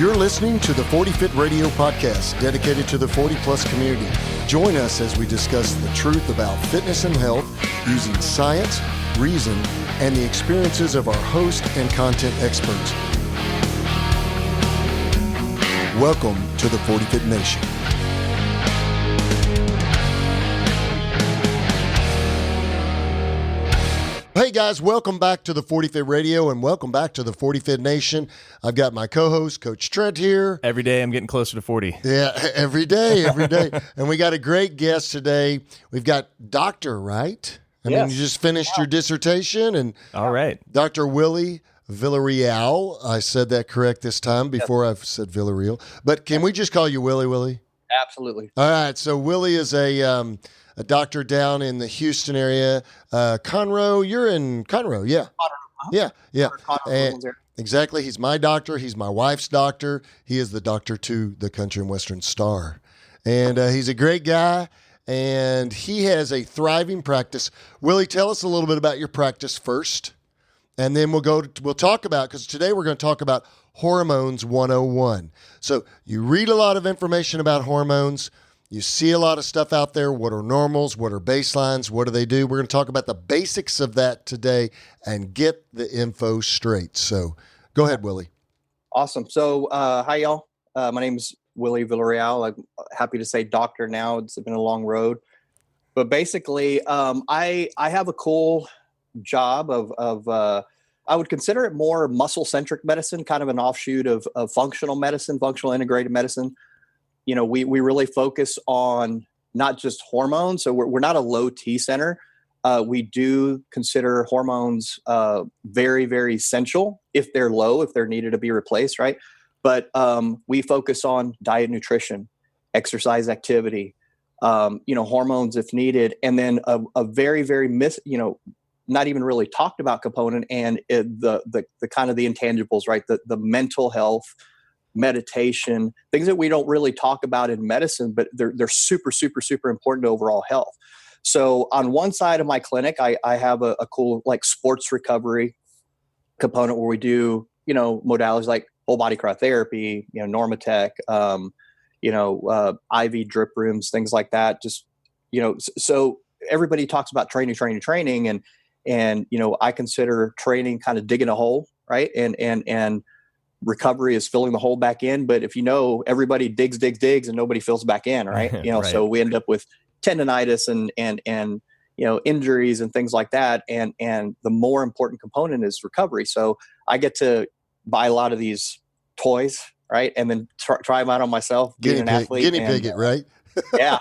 You're listening to the 40 Fit Radio podcast, dedicated to the 40-plus community. Join us as we discuss the truth about fitness and health using science, reason, and the experiences of our host and content experts. Welcome to the 40 Fit Nation. Hey guys, welcome back to the 40 Fit Radio and welcome back to the 40 Fit Nation. I've got my co-host, Coach Trent, here. Every day I'm getting closer to 40. Yeah, every day. And we got a great guest today. We've got Dr., right? I mean, you just finished your dissertation. And all right. Dr. Willie Villareal. I said that correct this time before I've said Villareal. But can we just call you Willie? Absolutely. All right. So Willie is a doctor down in the Houston area. Conroe, you're in Conroe, yeah. Conroe. Yeah. Conroe, exactly. He's my doctor. He's my wife's doctor. He is the doctor to the Country and Western Star. And he's a great guy, and he has a thriving practice. Willie, tell us a little bit about your practice first, and then we'll talk about, because today we're going to talk about Hormones 101. So you read a lot of information about hormones. You see a lot of stuff out there. What are normals? What are baselines? What do they do? We're going to talk about the basics of that today and get the info straight. So go ahead, Willie. Awesome. So hi, y'all. My name is Willie Villareal. I'm happy to say doctor now. It's been a long road. But basically, I have a cool job of I would consider it more muscle-centric medicine, kind of an offshoot of functional medicine, functional integrated medicine. You know, we really focus on not just hormones. So we're not a low T center. We do consider hormones very, very essential if they're low, if they're needed to be replaced, right? But we focus on diet, nutrition, exercise, activity, hormones if needed, and then a very, very not even really talked about component, and the kind of the intangibles, right? The mental health, meditation, things that we don't really talk about in medicine, but they're super, super, super important to overall health. So on one side of my clinic, I have a cool like sports recovery component where we do, modalities like whole body cryotherapy, Normatec, IV drip rooms, things like that. Just, so everybody talks about training. And, I consider training kind of digging a hole, right? And recovery is filling the hole back in. But if everybody digs and nobody fills back in, right? Right. So we end up with tendonitis and injuries and things like that. And the more important component is recovery. So I get to buy a lot of these toys, right? And then try them out on myself, being an athlete. Guinea pig it, right? Yeah.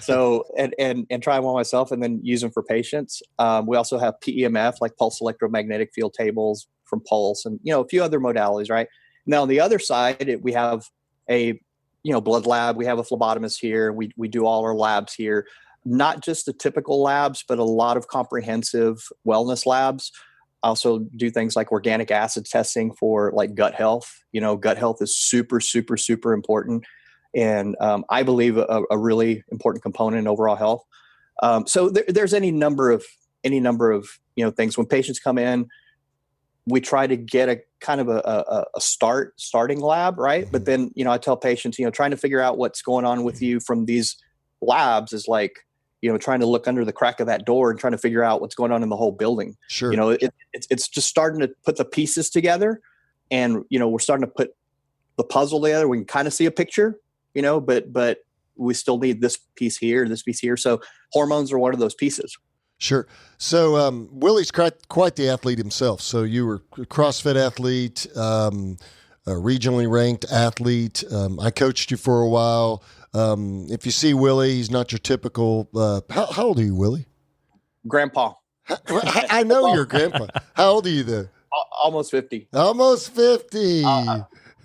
So, and try them on myself and then use them for patients. We also have PEMF, like pulse electromagnetic field tables from Pulse, and, a few other modalities, right? Now on the other side, we have a, blood lab. We have a phlebotomist here. We do all our labs here, not just the typical labs, but a lot of comprehensive wellness labs. I also do things like organic acid testing for like gut health. Gut health is super, super, super important. And I believe a really important component in overall health. So there's any number of things. When patients come in, we try to get a kind of a starting lab, right? Mm-hmm. But then, I tell patients, trying to figure out what's going on with you from these labs is like, trying to look under the crack of that door and trying to figure out what's going on in the whole building. Sure. It's just starting to put the pieces together, and, we're starting to put the puzzle together. We can kind of see a picture, but we still need this piece here. So hormones are one of those pieces. Sure. So Willie's quite the athlete himself. So you were a CrossFit athlete, a regionally ranked athlete. I coached you for a while. If you see Willie, he's not your typical. How old are you, Willie? Grandpa. I know you're grandpa. How old are you though? Almost 50. Almost 50.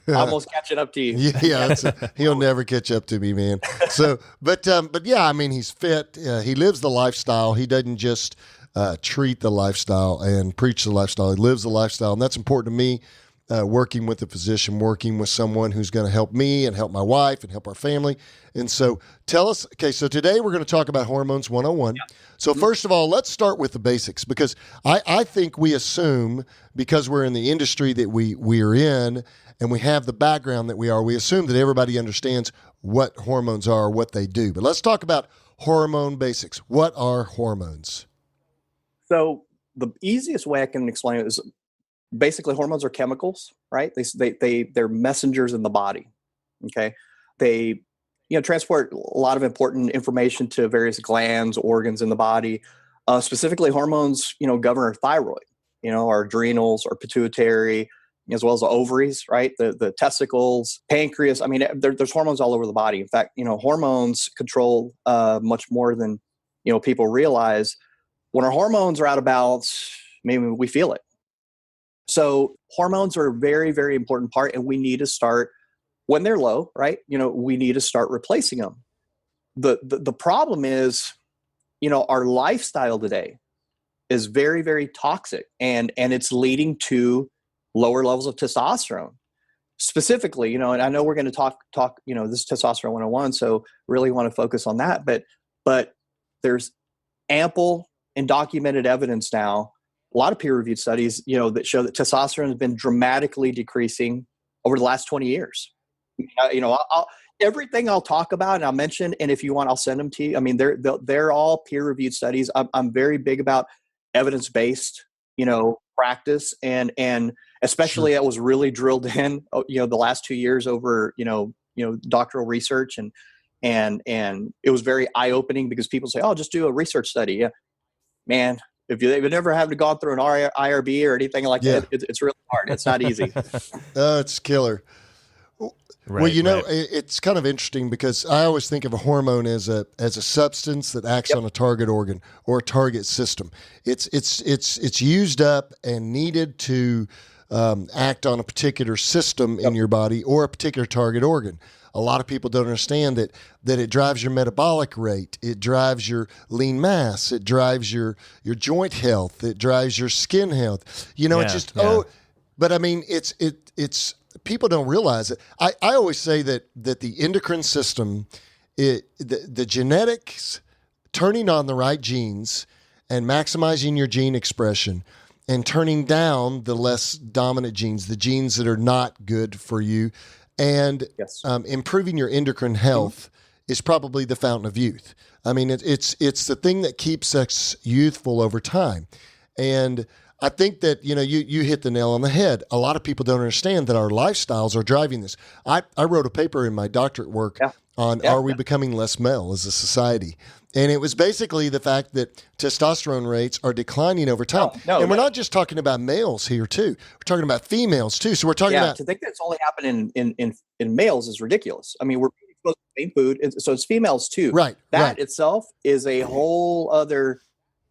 Almost catching up to you. Yeah, he'll never catch up to me, man. So, but yeah, I mean, he's fit. He lives the lifestyle. He doesn't just treat the lifestyle and preach the lifestyle. He lives the lifestyle, and that's important to me. working with a physician, working with someone who's going to help me and help my wife and help our family. And so tell us, okay, so today we're going to talk about Hormones 101. Yeah. So first of all, let's start with the basics, because I think we assume, because we're in the industry that we are in and we have the background that we are, we assume that everybody understands what hormones are, what they do. But let's talk about hormone basics. What are hormones? So the easiest way I can explain it is basically hormones are chemicals, right? They're messengers in the body. Okay. They, transport a lot of important information to various glands, organs in the body. Specifically hormones, govern our thyroid, our adrenals, our pituitary, as well as the ovaries, right? The testicles, pancreas. I mean, there's hormones all over the body. In fact, hormones control much more than, people realize. When our hormones are out of balance, maybe we feel it. So hormones are a very, very important part, and we need to start when they're low, right? We need to start replacing them. The problem is, our lifestyle today is very, very toxic, and it's leading to lower levels of testosterone. Specifically, and I know we're going to talk, this is Testosterone 101, so really want to focus on that. But there's ample and documented evidence now, a lot of peer-reviewed studies, that show that testosterone has been dramatically decreasing over the last 20 years. Everything I'll talk about and I'll mention, and if you want, I'll send them to you. I mean, they're all peer-reviewed studies. I'm very big about evidence-based, practice, and especially that was really drilled in, the last 2 years over, doctoral research, and it was very eye-opening, because people say, "Oh, just do a research study." Yeah, man. If you've never have gone through an IRB or anything like that, it's really hard. It's not easy. It's killer. Right, well, it's kind of interesting, because I always think of a hormone as a substance that acts on a target organ or a target system. It's used up and needed to act on a particular system in your body or a particular target organ. A lot of people don't understand that it drives your metabolic rate, it drives your lean mass, it drives your joint health, it drives your skin health. It's just but I mean, it's people don't realize it. I always say that the endocrine system, the genetics, turning on the right genes and maximizing your gene expression, and turning down the less dominant genes, the genes that are not good for you, and improving your endocrine health is probably the fountain of youth. I mean, it's the thing that keeps us youthful over time. And I think that, you hit the nail on the head. A lot of people don't understand that our lifestyles are driving this. I wrote a paper in my doctorate work on are we becoming less male as a society? And it was basically the fact that testosterone rates are declining over time. And we're not just talking about males here, too. We're talking about females, too. So we're talking about... to think that's only happening in males is ridiculous. I mean, we're exposed to the same food, so it's females, too. Right. That itself is a whole other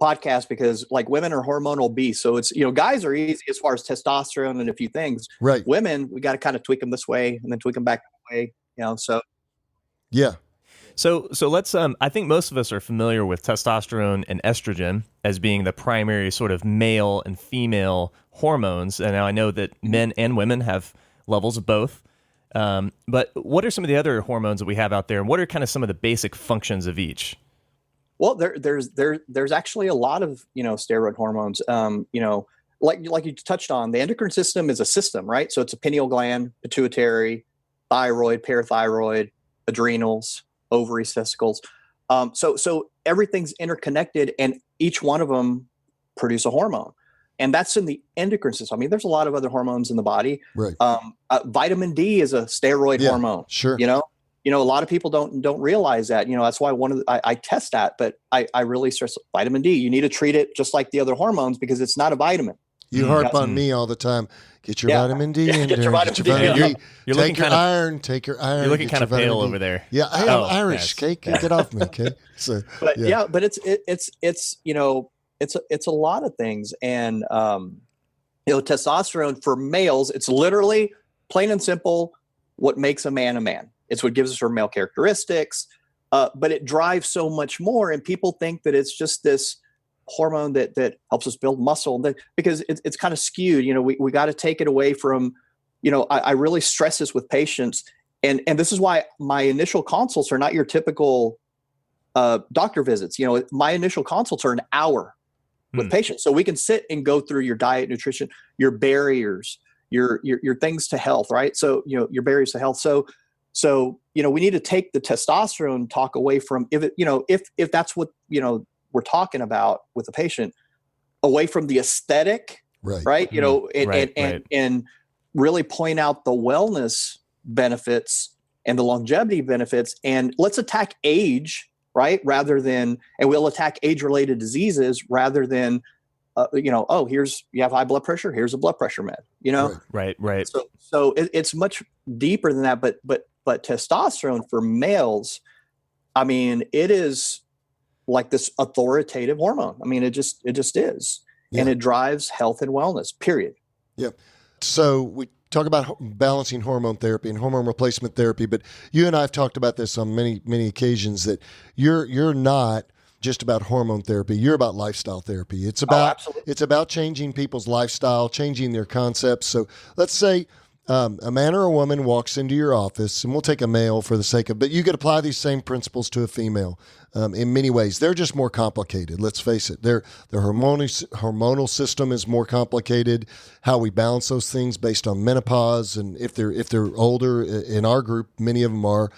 podcast, because like women are hormonal beasts. So it's, guys are easy as far as testosterone and a few things. Right. Women, we got to kind of tweak them this way and then tweak them back that way, so. Yeah. So let's, I think most of us are familiar with testosterone and estrogen as being the primary sort of male and female hormones. And now I know that men and women have levels of both. But what are some of the other hormones that we have out there, and what are kind of some of the basic functions of each? Well, there's actually a lot of, steroid hormones, like you touched on. The endocrine system is a system, right? So it's a pineal gland, pituitary, thyroid, parathyroid, adrenals, ovaries, testicles. So everything's interconnected, and each one of them produce a hormone, and that's in the endocrine system. I mean, there's a lot of other hormones in the body. Right. Vitamin D is a steroid hormone. Sure. A lot of people don't realize that. That's why I test that, but I really stress vitamin D. You need to treat it just like the other hormones, because it's not a vitamin. You harp on me all the time. Get your vitamin D in there. Get your vitamin D. You're take your iron. Take your iron. You're looking kind of pale over there. Yeah, I'm Irish. Okay, get off me. Okay. So, but it's a lot of things, and testosterone for males, it's literally plain and simple what makes a man a man. It's what gives us our male characteristics, but it drives so much more, and people think that it's just this hormone that helps us build muscle, because it's kind of skewed. We got to take it away from I really stress this with patients, and this is why my initial consults are not your typical doctor visits. My initial consults are an hour with patients, so we can sit and go through your diet, nutrition, your barriers, your things to health, right? So your barriers to health. So we need to take the testosterone talk away from if that's what we're talking about with the patient, away from the aesthetic, right? And really point out the wellness benefits and the longevity benefits, and let's attack age, right? And we'll attack age-related diseases rather than, here's, you have high blood pressure, here's a blood pressure med, Right. So it's much deeper than that, but testosterone for males, I mean, it is like this authoritative hormone. I mean, it just is. Yeah. And it drives health and wellness, period. Yeah. So we talk about balancing hormone therapy and hormone replacement therapy, but you and I have talked about this on many, many occasions, that you're not just about hormone therapy. You're about lifestyle therapy. It's about changing people's lifestyle, changing their concepts. So let's say a man or a woman walks into your office, and we'll take a male for the sake of, but you could apply these same principles to a female in many ways. They're just more complicated. Let's face it. Their hormonal system is more complicated. How we balance those things based on menopause, and if they're older, in our group, many of them are.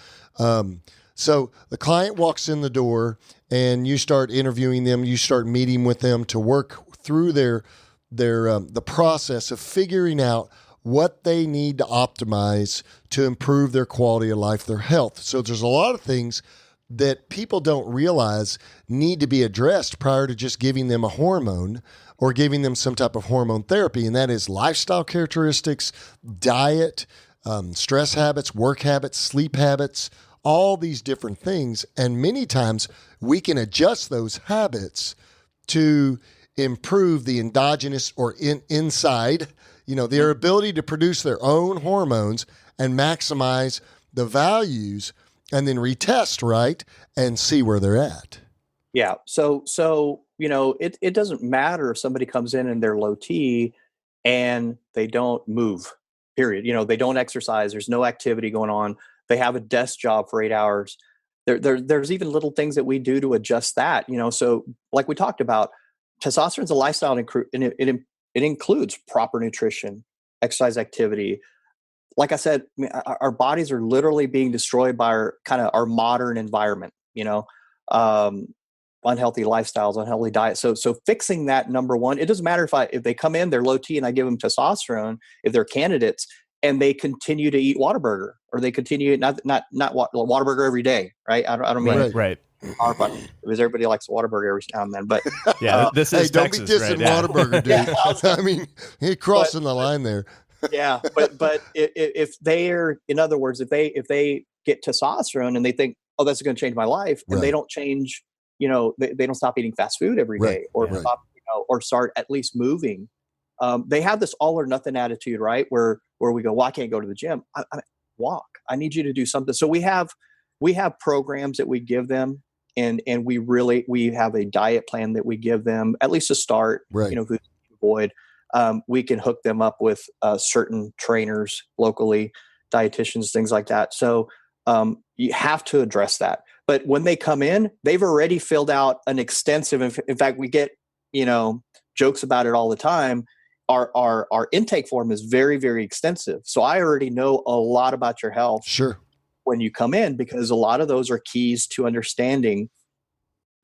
So the client walks in the door, and you start interviewing them. You start meeting with them to work through the process of figuring out what they need to optimize to improve their quality of life, their health. So there's a lot of things that people don't realize need to be addressed prior to just giving them a hormone or giving them some type of hormone therapy. And that is lifestyle characteristics, diet, stress habits, work habits, sleep habits, all these different things. And many times we can adjust those habits to improve the endogenous or inside, their ability to produce their own hormones and maximize the values, and then retest, right, and see where they're at. Yeah. So it doesn't matter if somebody comes in and they're low T and they don't move, period. They don't exercise. There's no activity going on. They have a desk job for 8 hours. There's even little things that we do to adjust that. So like we talked about, testosterone is a lifestyle, and it includes proper nutrition, exercise, activity. Like I said, our bodies are literally being destroyed by our modern environment, unhealthy lifestyles, unhealthy diet. So fixing that, number one, it doesn't matter if they come in, they're low T and I give them testosterone, if they're candidates and they continue to eat Whataburger, or they continue not Whataburger every day, right? I don't mean right. Because everybody likes Whataburger every now and then, but this is don't Texas, be dissing right? Whataburger, dude. I mean, you're crossing the line there. Yeah, but if they're, in other words, if they get testosterone and they think, oh, that's going to change my life, and they don't change, they don't stop eating fast food every day, or stop, or start at least moving. They have this all or nothing attitude, right? Where we go, well, I can't go to the gym. I walk. I need you to do something. So we have programs that we give them, and we have a diet plan that we give them, at least to start, who to avoid. We can hook them up with certain trainers locally, dietitians, things like that. So you have to address that. But when they come in, they've already filled out an extensive, in fact, we get, jokes about it all the time. Our intake form is very, very extensive. So I already know a lot about your health. Sure. When you come in, because a lot of those are keys to understanding.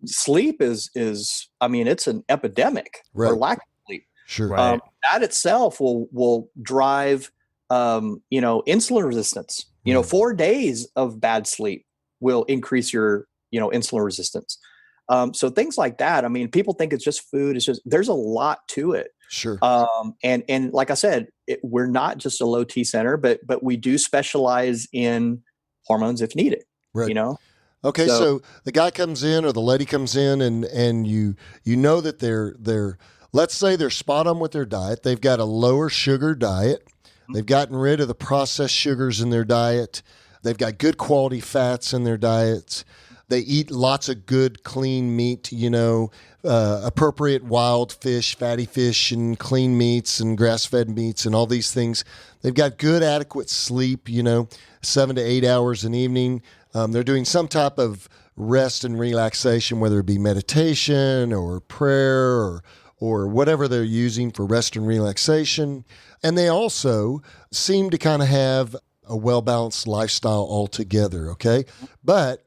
Sleep is it's an epidemic, or lack of sleep. Sure. That itself will drive, insulin resistance. 4 days of bad sleep will increase your, insulin resistance. So things like that. I mean, people think it's just food. It's just, there's a lot to it. Sure. And like I said, we're not just a low T center, but we do specialize in hormones if needed. Right. Okay. So the guy comes in, or the lady comes in, and you know that they're let's say they're spot on with their diet. They've got a lower sugar diet. They've gotten rid of the processed sugars in their diet. They've got good quality fats in their diets. They eat lots of good, clean meat, appropriate wild fish, fatty fish, and clean meats and grass-fed meats and all these things. They've got good, adequate sleep, 7 to 8 hours an evening. They're doing some type of rest and relaxation, whether it be meditation or prayer or whatever they're using for rest and relaxation. And they also seem to kind of have a well-balanced lifestyle altogether, okay? But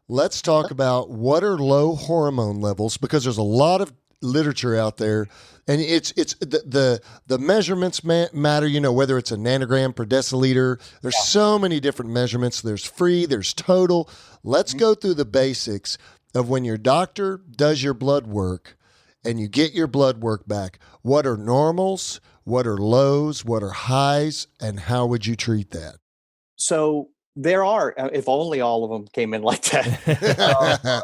let's talk about what are low hormone levels, because there's a lot of literature out there, and it's the measurements matter, whether it's a nanogram per deciliter. There's so many different measurements. There's free, there's total. Let's go through the basics of when your doctor does your blood work and you get your blood work back. What are normals? What are lows? What are highs? And how would you treat that? So there are, if only all of them came in like that.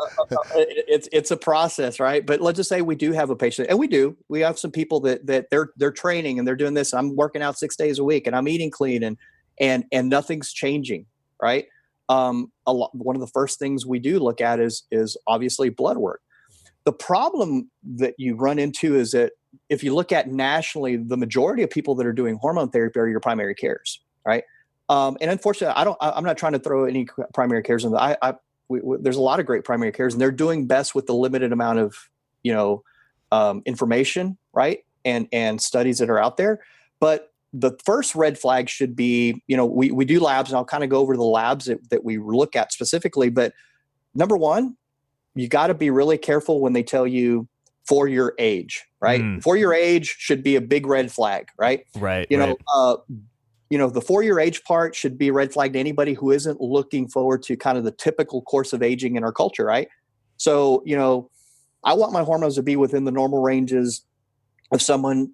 It's a process, right? But let's just say we do have a patient, and we have some people that they're training and they're doing this. I'm working out 6 days a week and I'm eating clean and nothing's changing, right? One of the first things we do look at is obviously blood work. The problem that you run into is that if you look at nationally, the majority of people that are doing hormone therapy are your primary cares, right? And unfortunately, I'm not trying to throw any primary cares in. There's a lot of great primary cares, and they're doing best with the limited amount of, information, right? And studies that are out there. But the first red flag should be, we do labs, and I'll kind of go over the labs that we look at specifically. But number one, you got to be really careful when they tell you for your age, right? For your age should be a big red flag, right? Right. The for your age part should be a red flag to anybody who isn't looking forward to kind of the typical course of aging in our culture, right? So, I want my hormones to be within the normal ranges of someone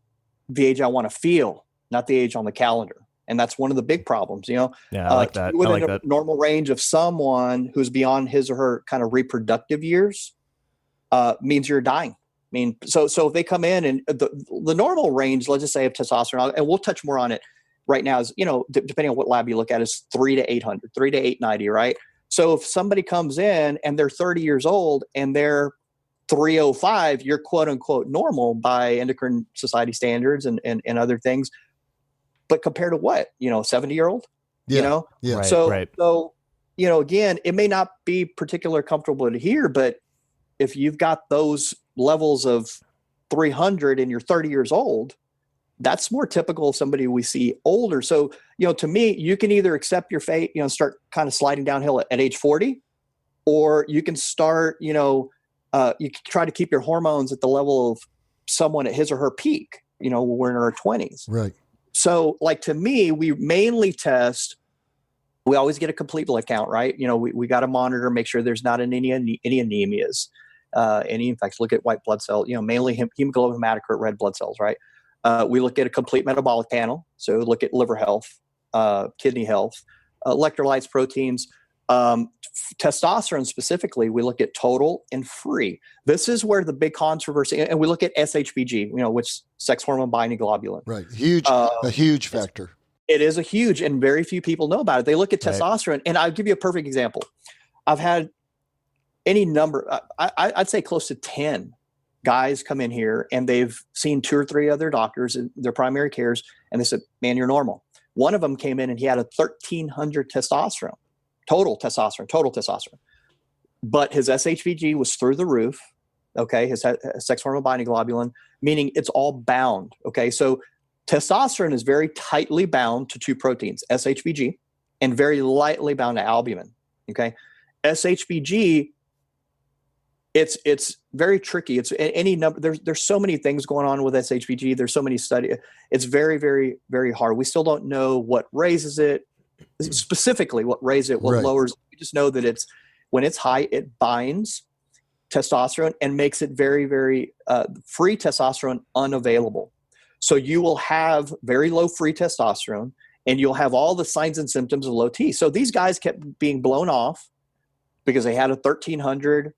the age I want to feel, not the age on the calendar. And that's one of the big problems, Yeah, I like that. Within I like that. Normal range of someone who's beyond his or her kind of reproductive years means you're dying. So if they come in and the normal range, let's just say of testosterone, and we'll touch more on it right now, is, depending on what lab you look at, is 3 to 800, 3 to 890, right? So if somebody comes in and they're 30 years old and they're 305, you're quote unquote normal by endocrine society standards and other things. But compared to what, 70-year-old, Yeah. Right, So, right. Again, it may not be particularly comfortable to hear, but if you've got those levels of 300 and you're 30 years old, that's more typical of somebody we see older. So, to me, you can either accept your fate, start kind of sliding downhill at age 40, or you can start, you can try to keep your hormones at the level of someone at his or her peak, when we're in our 20s. Right. So, to me, we mainly test. We always get a complete blood count, right? We got to monitor, make sure there's not any anemias, any infections. Look at white blood cells, mainly hemoglobin hematocrit, red blood cells, right? We look at a complete metabolic panel. So look at liver health, kidney health, electrolytes, proteins, testosterone specifically. We look at total and free. This is where the big controversy, and we look at SHBG, which sex hormone binding globulin. Right. A huge factor. It is a huge, and very few people know about it. They look at testosterone, and I'll give you a perfect example. I've had any number, I'd say close to 10 guys come in here, and they've seen 2 or 3 other doctors in their primary cares, and they said, man, you're normal. One of them came in and he had a 1,300 testosterone, total testosterone. But his SHBG was through the roof, okay? His sex hormone binding globulin, meaning it's all bound, okay? So testosterone is very tightly bound to 2 proteins, SHBG, and very lightly bound to albumin, okay? SHBG, it's very tricky. It's any number. There's so many things going on with SHBG. There's so many studies. It's very, very, very hard. We still don't know what raises it, specifically what raises it, what lowers it. We just know that when it's high, it binds testosterone and makes it very, very free testosterone unavailable. So you will have very low free testosterone, and you'll have all the signs and symptoms of low T. So these guys kept being blown off because they had a 1,300,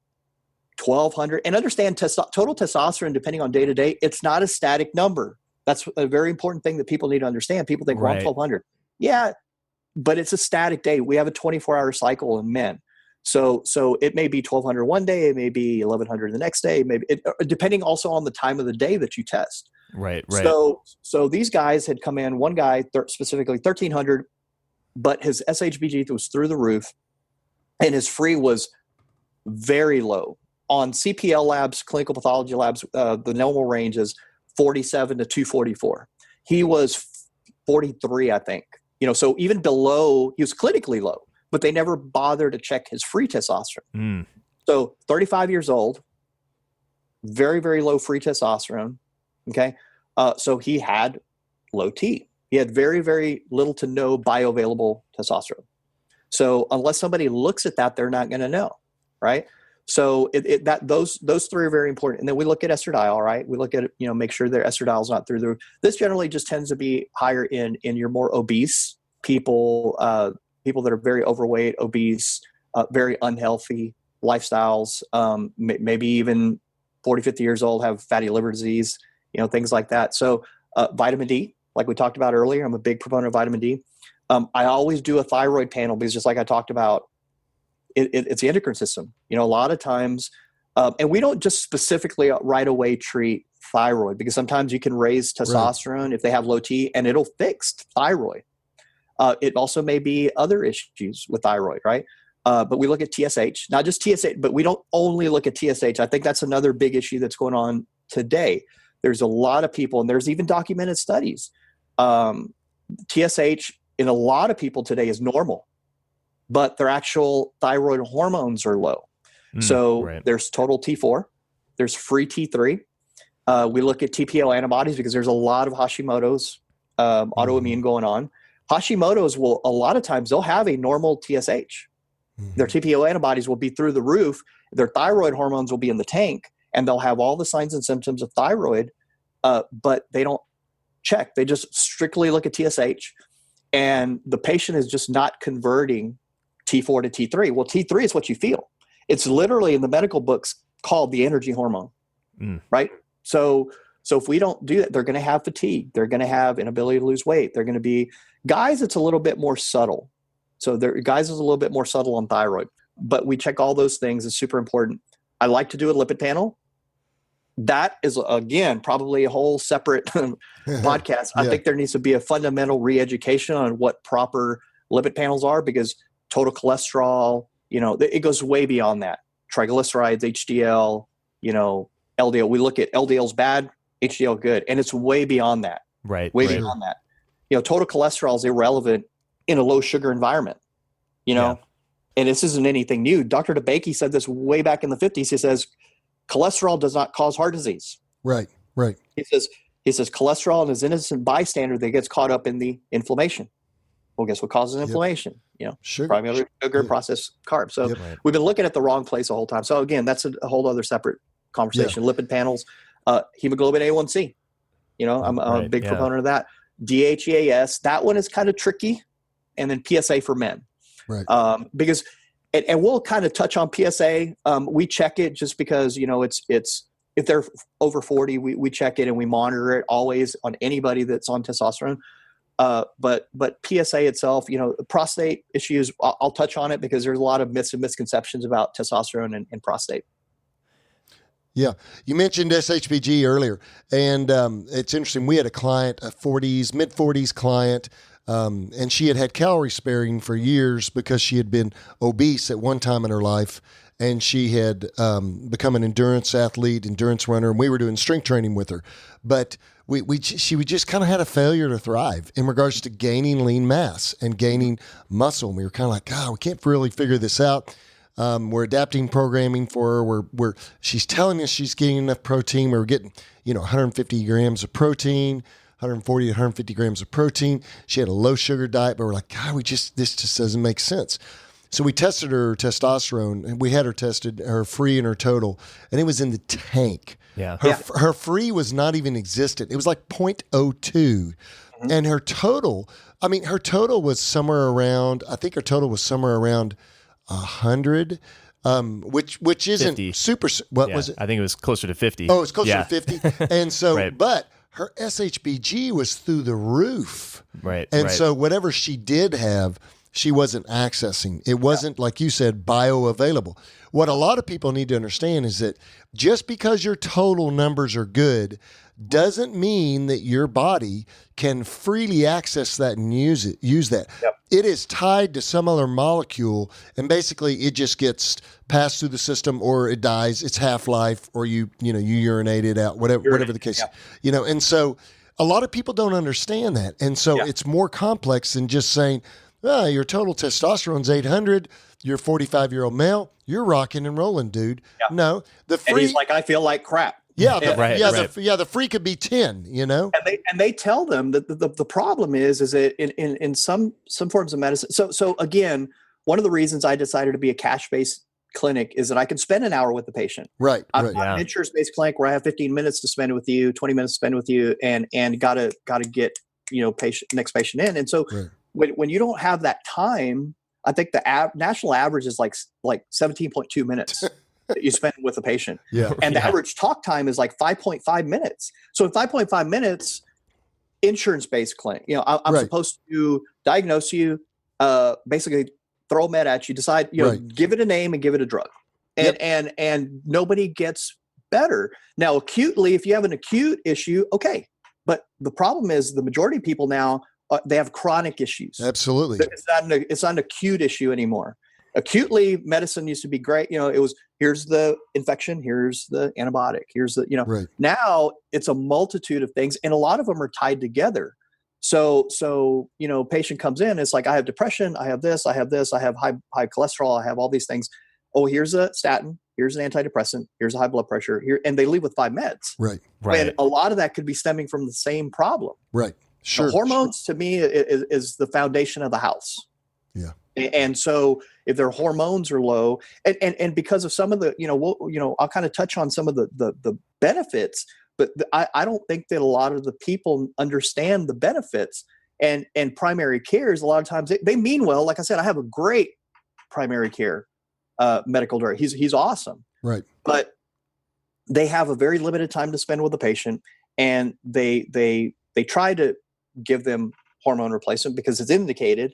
1,200, and understand total testosterone, depending on day to day, it's not a static number. That's a very important thing that people need to understand. People think, well, I'm 1,200. Yeah, but it's a static day. We have a 24-hour cycle in men. So it may be 1,200 one day, it may be 1,100 the next day, maybe depending also on the time of the day that you test. Right. So these guys had come in, one guy specifically 1,300, but his SHBG was through the roof and his free was very low. On CPL labs, clinical pathology labs, the normal range is 47 to 244. He was 43, I think. So even below, he was clinically low, but they never bothered to check his free testosterone. So 35 years old, very, very low free testosterone. Okay. So he had low T. He had very, very little to no bioavailable testosterone. So unless somebody looks at that, they're not going to know. Right. So those three are very important. And then we look at estradiol, right? We look at, make sure their estradiol is not through the roof. This generally just tends to be higher in your more obese people, people that are very overweight, obese, very unhealthy lifestyles, maybe even 40, 50 years old, have fatty liver disease, things like that. So vitamin D, like we talked about earlier, I'm a big proponent of vitamin D. I always do a thyroid panel because just like I talked about, it's the endocrine system. A lot of times, and we don't just specifically right away treat thyroid because sometimes you can raise testosterone if they have low T and it'll fix thyroid. It also may be other issues with thyroid, right? But we look at TSH, not just TSH, but we don't only look at TSH. I think that's another big issue that's going on today. There's a lot of people, and there's even documented studies. TSH in a lot of people today is normal, but their actual thyroid hormones are low. There's total T4, there's free T3. We look at TPO antibodies because there's a lot of Hashimoto's autoimmune going on. Hashimoto's will, a lot of times they'll have a normal TSH. Their TPO antibodies will be through the roof. Their thyroid hormones will be in the tank and they'll have all the signs and symptoms of thyroid, but they don't check. They just strictly look at TSH and the patient is just not converting T4 to T3. Well, T3 is what you feel. It's literally in the medical books called the energy hormone, right? So if we don't do that, they're going to have fatigue. They're going to have inability to lose weight. They're going to be guys. It's a little bit more subtle. So guys is a little bit more subtle on thyroid, but we check all those things. It's super important. I like to do a lipid panel. That is, again, probably a whole separate podcast. I think there needs to be a fundamental re-education on what proper lipid panels are because total cholesterol, it goes way beyond that. Triglycerides, HDL, LDL. We look at LDL's bad, HDL good, and it's way beyond that. Way beyond that. Total cholesterol is irrelevant in a low sugar environment, and this isn't anything new. Dr. DeBakey said this way back in the 50s. He says, cholesterol does not cause heart disease. Right. He says cholesterol is an innocent bystander that gets caught up in the inflammation. Well, guess what causes inflammation? Sugar. Primary sugar, processed carbs. So we've been looking at the wrong place the whole time. So again, that's a whole other separate conversation. Lipid panels, hemoglobin A1C. I'm a big proponent of that. DHEAS, that one is kind of tricky. And then PSA for men. Right. Because, and we'll kind of touch on PSA. We check it just because, it's if they're over 40, we check it and we monitor it always on anybody that's on testosterone. But PSA itself, prostate issues, I'll touch on it because there's a lot of myths and misconceptions about testosterone and prostate. Yeah. You mentioned SHBG earlier, and it's interesting. We had a client, a mid 40s client, and she had calorie sparing for years because she had been obese at one time in her life, and she had become an endurance athlete, endurance runner, and we were doing strength training with her. But she just kind of had a failure to thrive in regards to gaining lean mass and gaining muscle. And we were kind of like, God, we can't really figure this out. We're adapting programming for her. She's telling us she's getting enough protein. We were getting, 150 grams of protein, 140 to 150 grams of protein. She had a low sugar diet, but we're like, God, this just doesn't make sense. So we tested her testosterone, and we had her tested, her free and her total, and it was in the tank. Yeah. Her free was not even existent. It was like 0.02. And her total was somewhere around, I think her total was somewhere around 100, which isn't 50. Super. What was it? I think it was closer to 50. Oh, it's closer to 50. And so, but her SHBG was through the roof. Right. And so whatever she did have, she wasn't accessing. It wasn't, like you said, bioavailable. What a lot of people need to understand is that just because your total numbers are good doesn't mean that your body can freely access that and use that. Yep. It is tied to some other molecule, and basically it just gets passed through the system, or it dies, its half-life, or you urinate it out, whatever the case. Yeah. And so a lot of people don't understand that. And so it's more complex than just saying, your total testosterone's 800, you're a 45-year-old male, you're rocking and rolling, dude. Yeah. No, the free. And he's like, I feel like crap. Yeah, Right. The free could be 10, And they tell them that the problem is that in some forms of medicine. So again, one of the reasons I decided to be a cash-based clinic is that I can spend an hour with the patient. Right. I'm an insurance-based clinic where I have 15 minutes to spend with you, 20 minutes to spend with you, and gotta get next patient in. And so when you don't have that time, I think the national average is like 17.2 minutes. That you spend with a patient. Yeah. And the average talk time is like 5.5 minutes. So in 5.5 minutes, insurance-based clinic, I'm supposed to diagnose you, basically throw a med at you, decide, give it a name and give it a drug. And nobody gets better. Now, acutely, if you have an acute issue, okay. But the problem is the majority of people now, they have chronic issues. Absolutely. It's not an acute issue anymore. Acutely, medicine used to be great. It was, here's the infection, here's the antibiotic, here's the, now it's a multitude of things, and a lot of them are tied together. So, patient comes in, it's like, I have depression, I have this, I have high cholesterol, I have all these things. Oh, here's a statin, here's an antidepressant, here's a high blood pressure here, and they leave with 5 meds. Right. And a lot of that could be stemming from the same problem. Right. Sure. So hormones to me is the foundation of the house. Yeah. And so if their hormones are low, and because of some of the, I'll kind of touch on some of the benefits, but I don't think that a lot of the people understand the benefits. And primary care is a lot of times they mean well. Like I said, I have a great primary care medical director. He's awesome. Right. But they have a very limited time to spend with the patient, and they try to give them hormone replacement because it's indicated.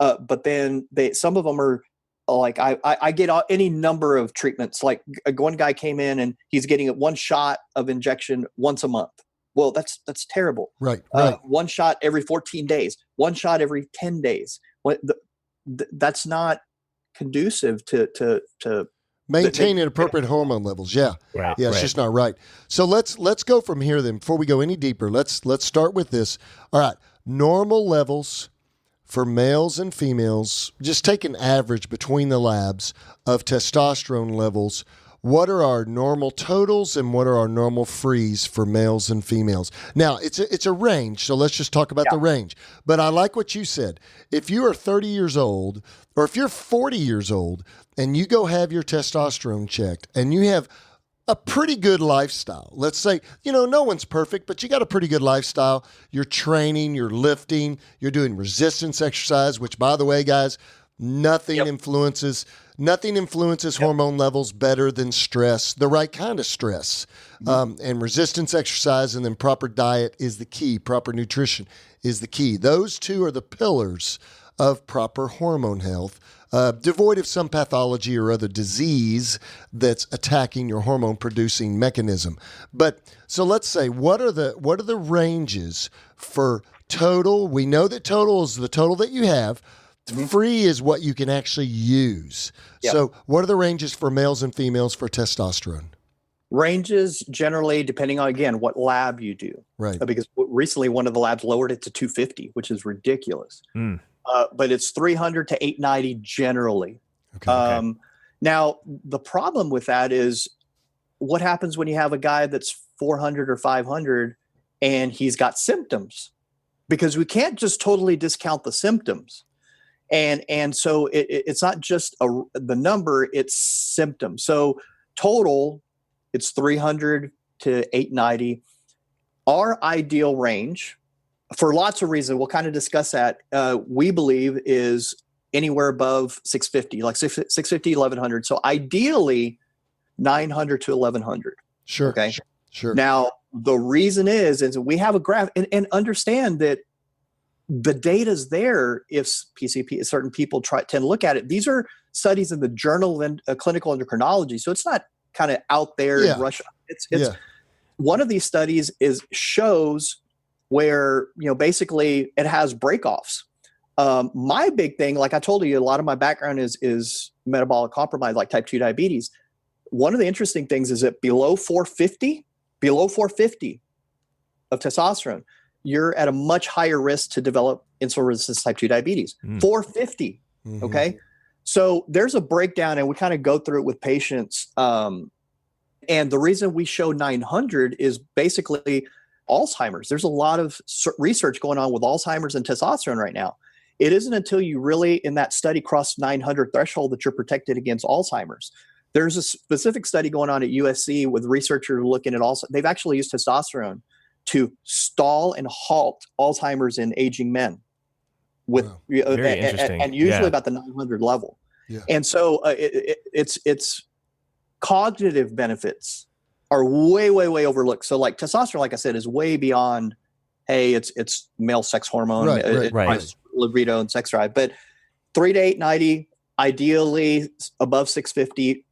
But then some of them are like, I get any number of treatments. Like one guy came in and he's getting one shot of injection once a month. Well, that's terrible. Right. One shot every 14 days, one shot every 10 days. That's not conducive to maintaining appropriate hormone levels. Yeah. Right. Yeah. It's just not right. So let's go from here then. Before we go any deeper, let's start with this. All right. Normal levels for males and females, just take an average between the labs of testosterone levels. What are our normal totals and what are our normal frees for males and females? Now, it's a range, so let's just talk about the range. But I like what you said. If you are 30 years old, or if you're 40 years old and you go have your testosterone checked and you have a pretty good lifestyle. Let's say, no one's perfect, but you got a pretty good lifestyle. You're training, you're lifting, you're doing resistance exercise, which, by the way, guys, nothing influences hormone levels better than stress, the right kind of stress. And resistance exercise and then proper diet is the key. Proper nutrition is the key. Those two are the pillars of proper hormone health. Devoid of some pathology or other disease that's attacking your hormone producing mechanism. But so let's say, what are the ranges for total? We know that total is the total that you have. Free is what you can actually use. Yep. So what are the ranges for males and females for testosterone? Ranges generally depending on, again, what lab you do. Right. Because recently one of the labs lowered it to 250, which is ridiculous. But it's 300 to 890 generally. Okay. Now, the problem with that is what happens when you have a guy that's 400 or 500 and he's got symptoms? Because we can't just totally discount the symptoms. And so it's not just the number, it's symptoms. So total, it's 300 to 890. Our ideal range, for lots of reasons, we'll kind of discuss that, we believe is anywhere above 650, like 650, 1100. So ideally 900 to 1100. Sure. Okay. Sure. Now, the reason is we have a graph and understand that the data's there if PCP, certain people tend to look at it. These are studies in the Journal of Clinical Endocrinology, so it's not kind of out there in Russia. It's one of these studies shows where, basically it has breakoffs. My big thing, like I told you, a lot of my background is metabolic compromise, like type 2 diabetes. One of the interesting things is that below 450 of testosterone, you're at a much higher risk to develop insulin resistance type 2 diabetes. 450. Mm-hmm. Okay. So there's a breakdown, and we kind of go through it with patients. And the reason we show 900 is basically Alzheimer's. There's a lot of research going on with Alzheimer's and testosterone right now. It isn't until you really, in that study, cross 900 threshold that you're protected against Alzheimer's. There's a specific study going on at USC with researchers looking at they've actually used testosterone to stall and halt Alzheimer's in aging men with and usually about the 900 level. Yeah. And so it's cognitive benefits are way overlooked. So like testosterone, like I said, is way beyond, hey, it's male sex hormone, right. Libido and sex drive. But 3 to 890, ideally above 650,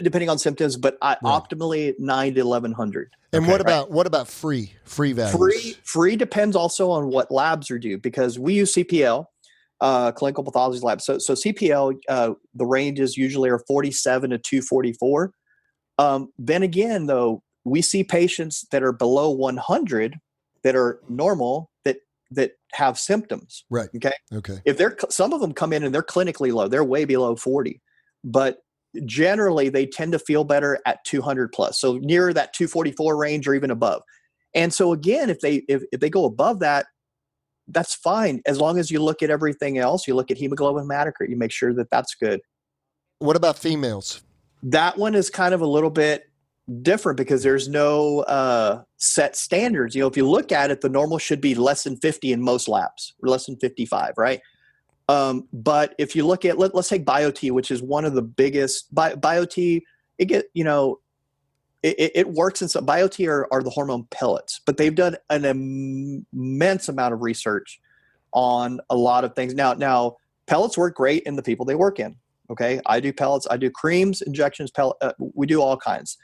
depending on symptoms, but optimally 9 to 1100. And what about free values? Free depends also on what labs are due, because we use CPL, clinical pathology lab. So CPL, the ranges usually are 47 to 244. Then again, though, we see patients that are below 100 that are normal that have symptoms. Right. Okay. If some of them come in and they're clinically low, they're way below 40, but generally they tend to feel better at 200 plus. So near that 244 range or even above. And so again, if they go above that, that's fine. As long as you look at everything else, you look at hemoglobin hematocrit, you make sure that that's good. What about females? That one is kind of a little bit different because there's no set standards. If you look at it, the normal should be less than 50 in most labs, or less than 55, right? But if you look at, let's take BioT, which is one of the biggest. BioT, it works in some. BioT are the hormone pellets, but they've done an immense amount of research on a lot of things. Now pellets work great in the people they work in. Okay, I do pellets, I do creams, injections, we do all kinds.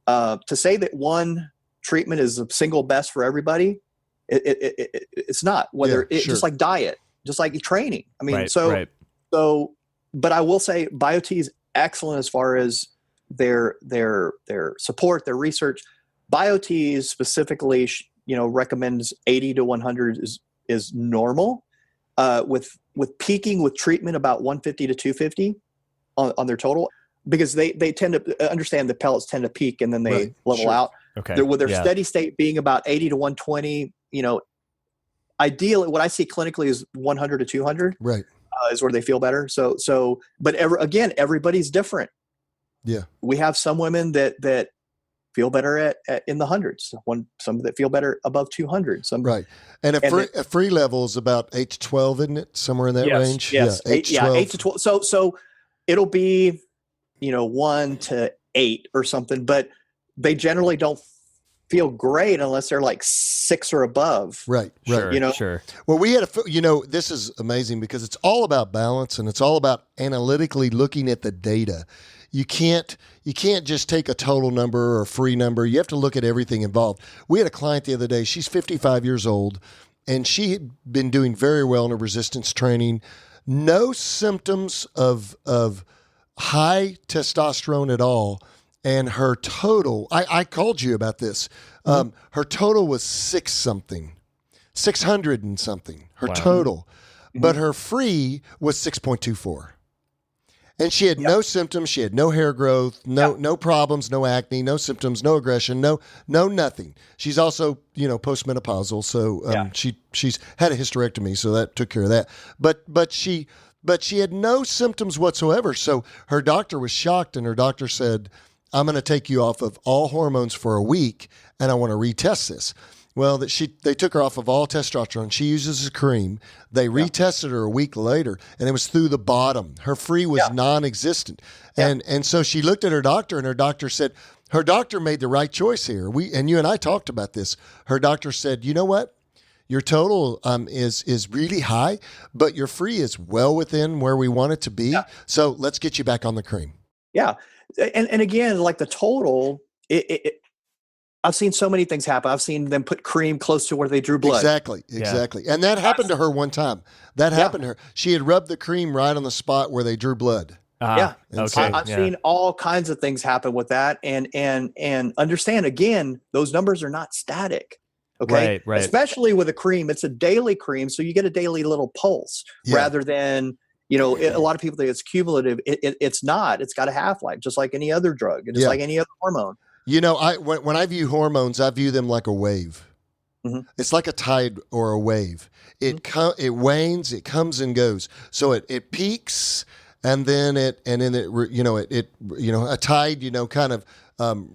To say that one treatment is the single best for everybody, it's not. Just like diet, just like training. I mean, but I will say BioT is excellent as far as their support, their research. BioT specifically, recommends 80 to 100 is normal, with peaking with treatment about 150 to 250 on their total, because they tend to understand the pellets tend to peak and then they level out. Okay. With their steady state being about 80 to 120, ideally what I see clinically is 100 to 200. Right. Is where they feel better. But everybody's different. Yeah. We have some women that feel better at in the hundreds. Some that feel better above 200. Some right. And a free level is about 8 to 12, isn't it? Somewhere in that range. Yes. Yeah, 8 to 12. So it'll be 1 to 8 or something, but they generally don't feel great unless they're like 6 or above. Right. Sure. Well, we had this is amazing because it's all about balance and it's all about analytically looking at the data. You can't just take a total number or a free number. You have to look at everything involved. We had a client the other day. She's 55 years old, and she had been doing very well in her resistance training. No symptoms of high testosterone at all. And her total, I called you about this. Her total was 600 and something, her total. But her free was 6.24. And she had no symptoms. She had no hair growth, no problems, no acne, no symptoms, no aggression, no nothing. She's also, postmenopausal. So she's had a hysterectomy, so that took care of that. But she had no symptoms whatsoever. So her doctor was shocked, and her doctor said, I'm going to take you off of all hormones for a week, and I want to retest this. Well, they took her off of all testosterone. She uses a cream. They retested her a week later, and it was through the bottom. Her free was non-existent. And so she looked at her doctor, and her doctor said, her doctor made the right choice here. And you and I talked about this. Her doctor said, you know what? Your total is really high, but your free is well within where we want it to be. Yeah. So let's get you back on the cream. Yeah. And again, like the total, I've seen so many things happen. I've seen them put cream close to where they drew blood. Exactly. And that happened to her one time. That happened to her. She had rubbed the cream right on the spot where they drew blood. Yeah. Okay. I've seen all kinds of things happen with that. And understand, again, those numbers are not static. Okay. Right. Especially with a cream, it's a daily cream. So you get a daily little pulse rather than, a lot of people think it's cumulative. It's not. It's got a half-life, just like any other drug, and just like any other hormone. When I view hormones, I view them like a wave. Mm-hmm. It's like a tide or a wave. It wanes, it comes and goes. So it peaks, and then a tide, kind of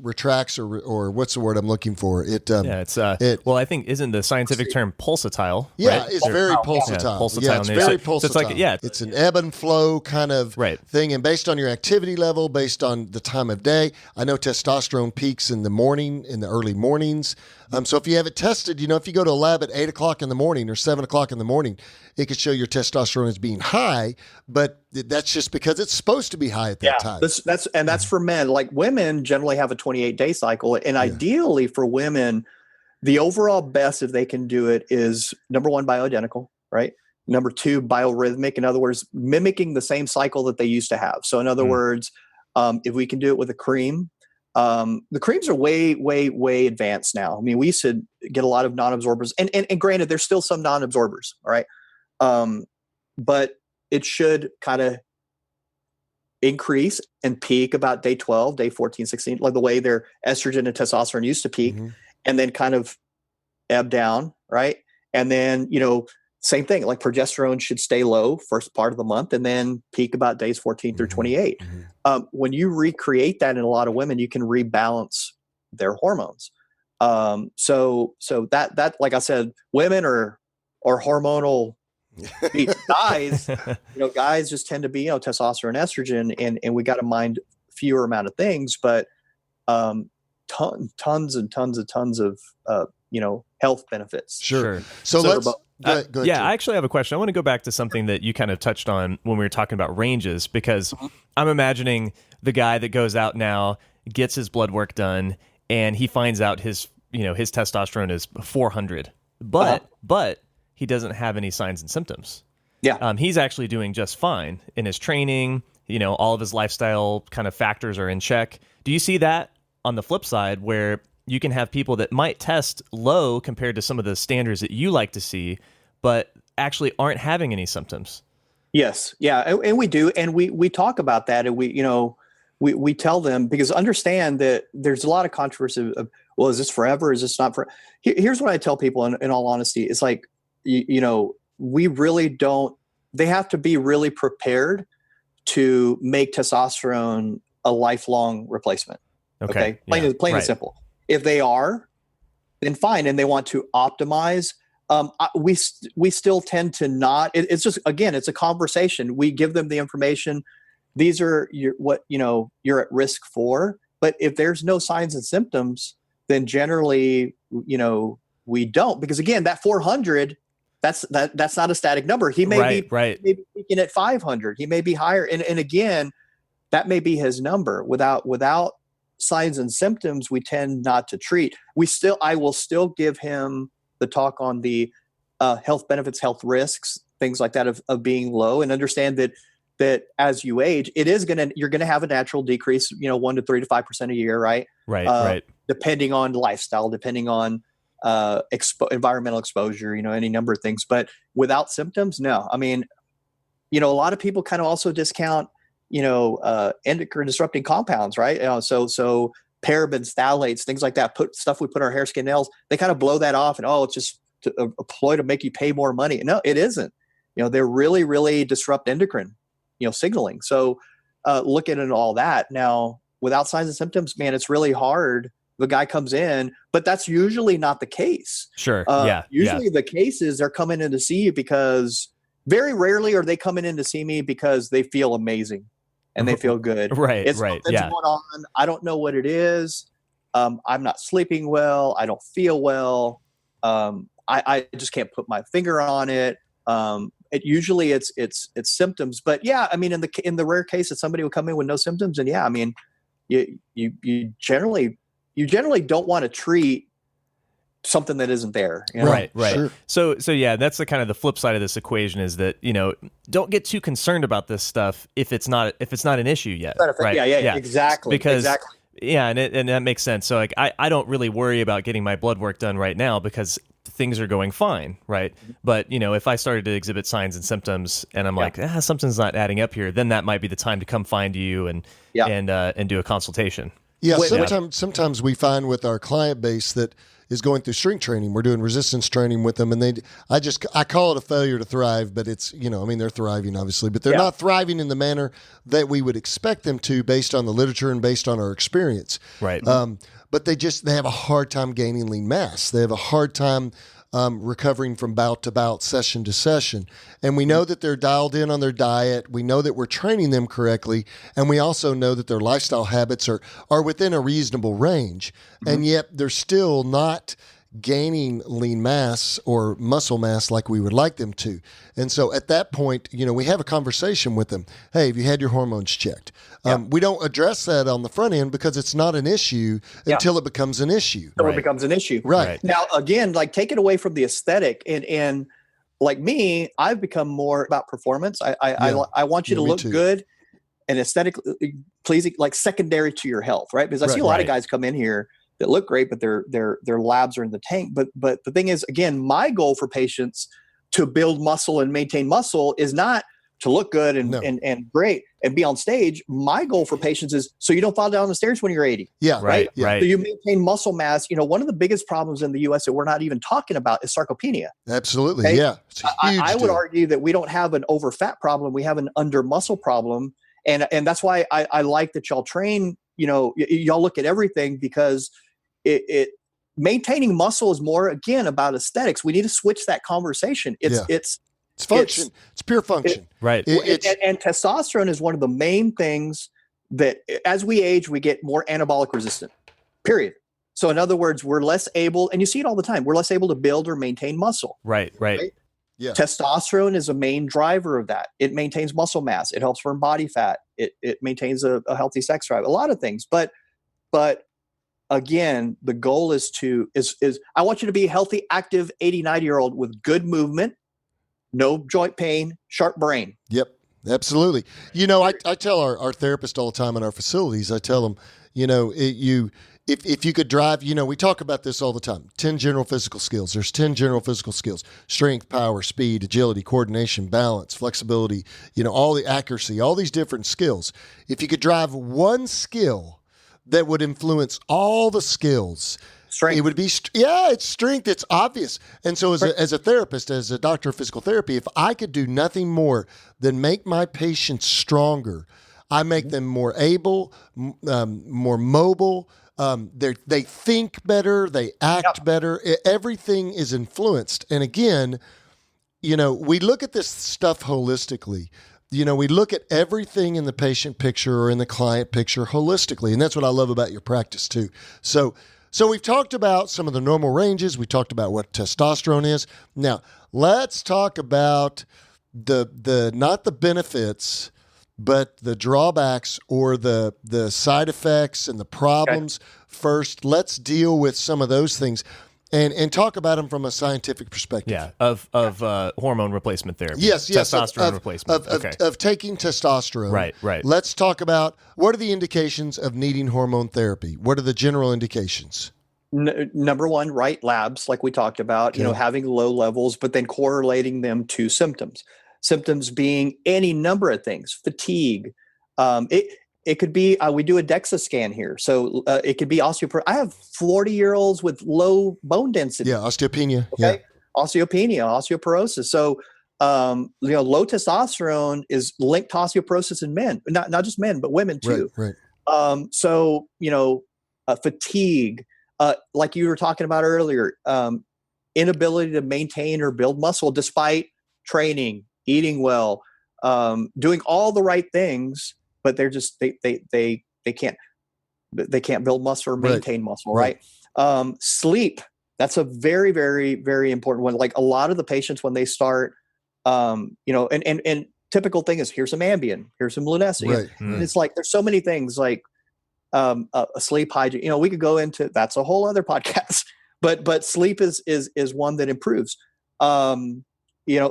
retracts or what's the word I'm looking for? Well, I think isn't the scientific term pulsatile? Yeah, right? it's very pulsatile. Yeah, it's very pulsatile. So it's it's an ebb and flow kind of thing, and based on your activity level, based on the time of day. I know testosterone peaks in the morning, in the early mornings. So if you have it tested, if you go to a lab at 8 o'clock in the morning or 7 o'clock in the morning, it could show your testosterone as being high, but that's just because it's supposed to be high at that time. That's for men. Like women generally have a 28-day cycle, and ideally for women, the overall best, if they can do it, is number one, bioidentical, right? Number two, biorhythmic. In other words, mimicking the same cycle that they used to have. So in other words, if we can do it with a cream, the creams are way, way, way advanced now. I mean, we used to get a lot of non-absorbers, and granted, there's still some non-absorbers, all right? But it should kind of increase and peak about day 12, day 14, 16, like the way their estrogen and testosterone used to peak, and then kind of ebb down, right? And then, same thing, like progesterone should stay low first part of the month and then peak about days 14 through 28. When you recreate that in a lot of women, you can rebalance their hormones. So that, like I said, women are hormonal guys. Guys just tend to be, testosterone, estrogen, and we got to mind fewer amount of things, but tons and tons of health benefits. Sure. So let's. Go ahead, I actually have a question. I want to go back to something that you kind of touched on when we were talking about ranges, because I'm imagining the guy that goes out now, gets his blood work done, and he finds out his testosterone is 400, but he doesn't have any signs and symptoms. Yeah. He's actually doing just fine in his training. All of his lifestyle kind of factors are in check. Do you see that on the flip side, where you can have people that might test low compared to some of the standards that you like to see, but actually aren't having any symptoms? Yes. Yeah. And we do. And we talk about that. And we tell them, because understand that there's a lot of controversy of, well, is this forever? Is this not forever? Here's what I tell people in all honesty. It's like, we really don't, they have to be really prepared to make testosterone a lifelong replacement. Okay. Plain and simple. If they are, then fine. And they want to optimize. We still tend to not. It's just, again, it's a conversation. We give them the information. These are what you're at risk for. But if there's no signs and symptoms, then generally, we don't. Because again, that 400, that's not a static number. He may be peaking at 500. He may be higher. And again, that may be his number. Without signs and symptoms, we tend not to treat. I will still give him the talk on the health benefits, health risks, things like that of being low, and understand that as you age, you're gonna have a natural decrease, 1 to 3 to 5% a year, right? Right. Depending on lifestyle, depending on environmental exposure, any number of things. But without symptoms, no. I mean, a lot of people kind of also discount endocrine disrupting compounds, right? So parabens, phthalates, things like that, we put our hair, skin, nails, they kind of blow that off and, it's just a ploy to make you pay more money. No, it isn't. They're really, really disrupt endocrine, signaling. So look at it all that. Now, without signs and symptoms, man, it's really hard. The guy comes in, but that's usually not the case. Sure. Usually the case is they're coming in to see you because very rarely are they coming in to see me because they feel amazing and they feel good. Right. It's something's going on. I don't know what it is. I'm not sleeping well. I don't feel well. I just can't put my finger on it. Usually it's symptoms, but yeah, I mean, in the rare case that somebody will come in with no symptoms, and yeah, I mean, you generally don't want to treat something that isn't there. You know? Right. Sure. So yeah, that's the kind of the flip side of this equation is that, don't get too concerned about this stuff if it's not an issue yet. Right. Yeah. Exactly. Exactly. Yeah. And that makes sense. So like, I don't really worry about getting my blood work done right now because things are going fine. Right. But if I started to exhibit signs and symptoms and I'm like, something's not adding up here, then that might be the time to come find you and do a consultation. Yeah. Sometimes we find with our client base that is going through strength training. We're doing resistance training with them, and I call it a failure to thrive, but it's, they're thriving obviously, but they're not thriving in the manner that we would expect them to based on the literature and based on our experience. Right. But they have a hard time gaining lean mass. They have a hard time recovering from bout to bout, session to session. And we know that they're dialed in on their diet. We know that we're training them correctly. And we also know that their lifestyle habits are within a reasonable range. And yet they're still not gaining lean mass or muscle mass like we would like them to. And so at that point, we have a conversation with them. Hey, have you had your hormones checked? We don't address that on the front end because it's not an issue until it becomes an issue. Until it becomes an issue. Right. Now, again, like take it away from the aesthetic and like me, I've become more about performance. I want you to look good and aesthetically pleasing, like secondary to your health, right? Because I see a lot of guys come in here that look great, but their labs are in the tank. But the thing is, again, my goal for patients to build muscle and maintain muscle is not to look good and great and be on stage. My goal for patients is so you don't fall down the stairs when you're 80. Yeah. Right. Yeah. Right. So you maintain muscle mass. One of the biggest problems in the U.S. that we're not even talking about is sarcopenia. Absolutely. Okay? Yeah. It's a huge I would deal. argue that we don't have an over fat problem. We have an under muscle problem. And that's why I like that y'all train, y'all look at everything because it maintaining muscle is more, again, about aesthetics. We need to switch that conversation. It's function. It's pure function. Right. And testosterone is one of the main things that as we age, we get more anabolic resistant, period. So in other words, we're less able, and you see it all the time, we're less able to build or maintain muscle. Right. Yeah. Testosterone is a main driver of that. It maintains muscle mass. It helps burn body fat. It maintains a healthy sex drive, a lot of things. But again, the goal is I want you to be a healthy, active 80, 90-year-old with good movement, no joint pain, sharp brain. Yep, absolutely. I tell our therapist all the time in our facilities, I tell them, if you could drive, we talk about this all the time, 10 general physical skills. There's 10 general physical skills: strength, power, speed, agility, coordination, balance, flexibility, all the accuracy, all these different skills. If you could drive one skill that would influence all the skills, strength. It would be, it's strength. It's obvious. And so as a therapist, as a doctor of physical therapy, if I could do nothing more than make my patients stronger, I make them more able, more mobile. They think better. They act better. Everything is influenced. And again, we look at this stuff holistically. We look at everything in the patient picture or in the client picture holistically. And that's what I love about your practice too. So we've talked about some of the normal ranges. We talked about what testosterone is. Now let's talk about the not the benefits, but the drawbacks or the side effects and the problems first. Let's deal with some of those things. And talk about them from a scientific perspective. Yeah, of hormone replacement therapy. Yes, testosterone replacement. Of taking testosterone. Right. Let's talk about what are the indications of needing hormone therapy. What are the general indications? Number one, right labs, like we talked about. Having low levels, but then correlating them to symptoms. Symptoms being any number of things: fatigue. It could be, we do a DEXA scan here. So it could be osteoporosis. I have 40-year-olds with low bone density. Yeah, osteopenia. Okay? Yeah. Osteopenia, osteoporosis. So, low testosterone is linked to osteoporosis in men, not just men, but women too. Right. Fatigue, like you were talking about earlier, inability to maintain or build muscle despite training, eating well, doing all the right things. But they're just they can't build muscle or maintain muscle, right? Sleep. That's a very, very, very important one. Like a lot of the patients when they start, and typical thing is here's some Ambien, here's some Lunesta. Right. And it's like there's so many things like a sleep hygiene. We could go into that's a whole other podcast. But sleep is one that improves.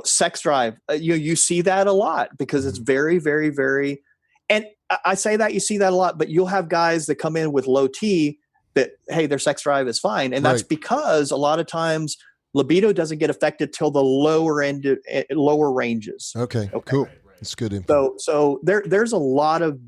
Sex drive. You see that a lot because it's very, very, very. And I say that you see that a lot, but you'll have guys that come in with low T that, hey, their sex drive is fine. And that's because a lot of times libido doesn't get affected till the lower ranges. Okay. Cool. That's good info. So there's a lot of,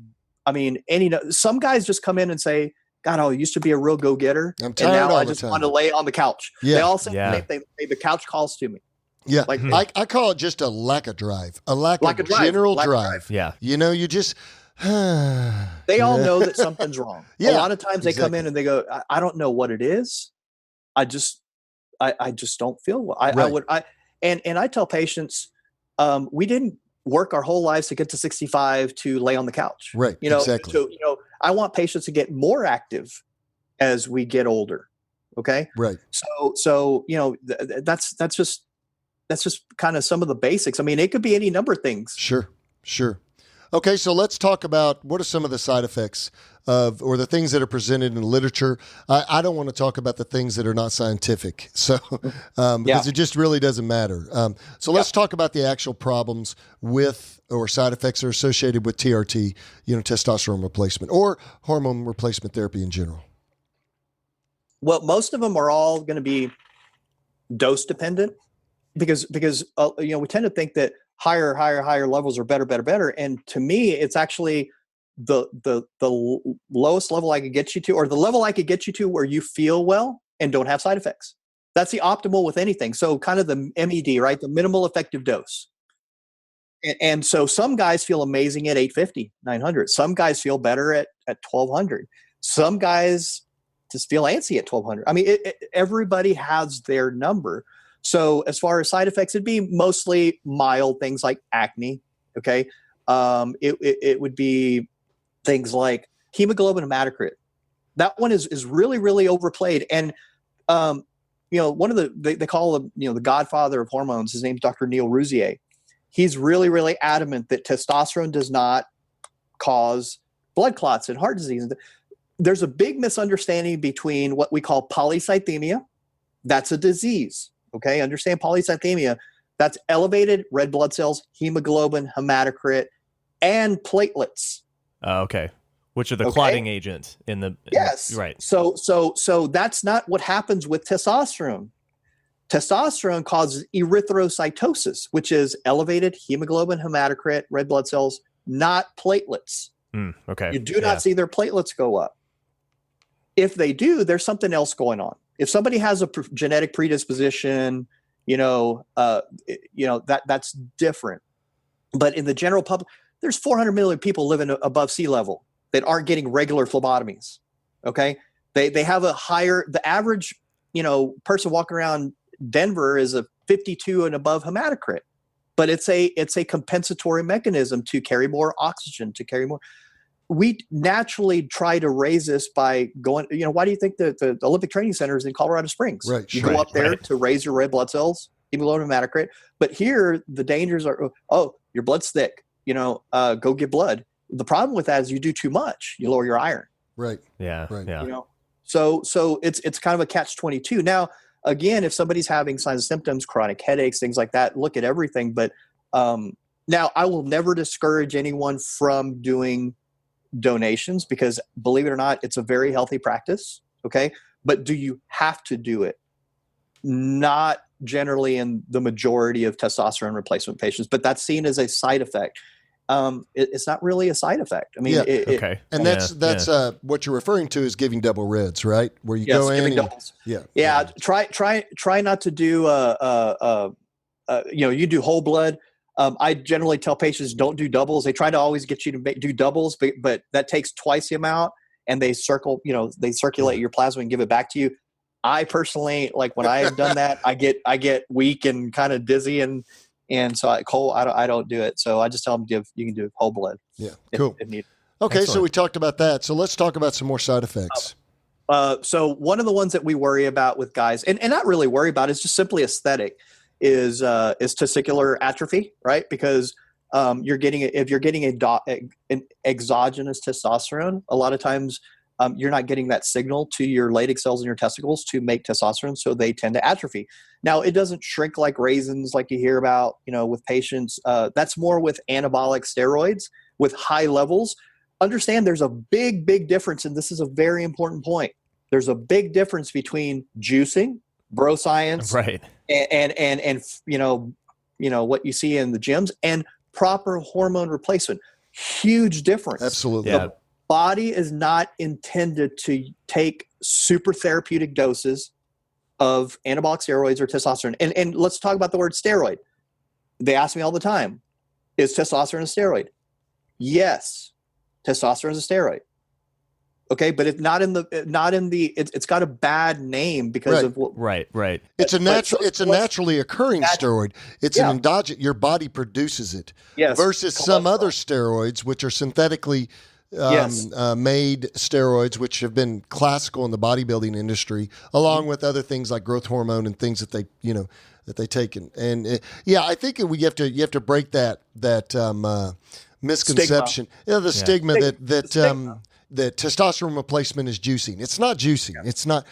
some guys just come in and say, God, I used to be a real go-getter. I'm tired and now I just want to lay on the couch. Yeah. They all say the couch calls to me. Yeah. Like I call it just a lack of drive, a lack of general drive. Yeah. You just, they all know that something's wrong. Yeah, a lot of times they come in and they go, I don't know what it is. I just don't feel well. I tell patients, we didn't work our whole lives to get to 65 to lay on the couch. Right. Exactly. So, I want patients to get more active as we get older. Okay. Right. So, that's just kind of some of the basics. It could be any number of things. Sure. Okay, so let's talk about what are some of the side effects or the things that are presented in literature. I don't want to talk about the things that are not scientific, so because it just really doesn't matter. So let's talk about the actual problems with or side effects that are associated with TRT, testosterone replacement or hormone replacement therapy in general. Well, most of them are all going to be dose dependent because we tend to think that higher levels are better. And to me, it's actually the lowest level I could get you to, or the level I could get you to where you feel well and don't have side effects. That's the optimal with anything. So kind of the MED, right? The minimal effective dose. And so some guys feel amazing at 850, 900. Some guys feel better at 1200. Some guys just feel antsy at 1200. Everybody has their number. So as far as side effects, it'd be mostly mild things like acne. Okay. It would be things like hemoglobin hematocrit. That one is really, really overplayed. And, one of they call him, the godfather of hormones. His name's Dr. Neil Rouzier. He's really, really adamant that testosterone does not cause blood clots and heart disease. There's a big misunderstanding between what we call polycythemia. That's a disease. Okay, understand polycythemia. That's elevated red blood cells, hemoglobin, hematocrit, and platelets. Okay, which are the clotting agent in the yes, right. So that's not what happens with testosterone. Testosterone causes erythrocytosis, which is elevated hemoglobin, hematocrit, red blood cells, not platelets. Okay, you do not see their platelets go up. If they do, there's something else going on. If somebody has a genetic predisposition, that's different. But in the general public, there's 400 million people living above sea level that aren't getting regular phlebotomies. Okay. They have the average, person walking around Denver is a 52 and above hematocrit, but it's a compensatory mechanism to carry more oxygen, to carry more. We naturally try to raise this by going, why do you think the Olympic Training Center is in Colorado Springs? Right. You go up there to raise your red blood cells, hemoglobin hematocrit. But here, the dangers are, your blood's thick, go get blood. The problem with that is you do too much, you lower your iron. Right. Yeah. Right. Yeah. So it's kind of a catch-22. Now, again, if somebody's having signs and symptoms, chronic headaches, things like that, look at everything. But now I will never discourage anyone from doing donations because, believe it or not, it's a very healthy practice. Okay. But do you have to do it? Not generally in the majority of testosterone replacement patients, but that's seen as a side effect. It's not really a side effect. Okay. And that's what you're referring to is giving double reds, right? Where you go in giving and, doubles. Yeah. Try not to do, you do whole blood. I generally tell patients don't do doubles. They try to always get you to do doubles, but that takes twice the amount, and they circulate your plasma and give it back to you. I personally, like when I have done that, I get weak and kind of dizzy, and so I don't do it. So I just tell them you can do whole blood. Yeah, cool. If needed. Okay, Excellent. so we talked about that. So let's talk about some more side effects. So one of the ones that we worry about with guys, and not really worry about, is just simply aesthetic, is testicular atrophy, right? Because if you're getting an exogenous testosterone, a lot of times you're not getting that signal to your Leydig cells in your testicles to make testosterone, so they tend to atrophy. Now, it doesn't shrink like raisins like you hear about, with patients. That's more with anabolic steroids with high levels. Understand there's a big, big difference, and this is a very important point. There's a big difference between juicing, bro science, right, and what you see in the gyms, and proper hormone replacement. Huge difference. Absolutely. Yeah. The body is not intended to take super therapeutic doses of anabolic steroids or testosterone. And let's talk about the word steroid. They ask me all the time, is testosterone a steroid? Yes. Testosterone is a steroid. Okay, but it's it's got a bad name because of what. Right. It's a naturally occurring steroid. It's an endogenous. Your body produces it. Yes. Versus some other steroids, which are synthetically made steroids, which have been classical in the bodybuilding industry, along with other things like growth hormone and things that they take. And I think you have to break that misconception, stigma that testosterone replacement is juicing. It's not juicing. Yeah. It's not,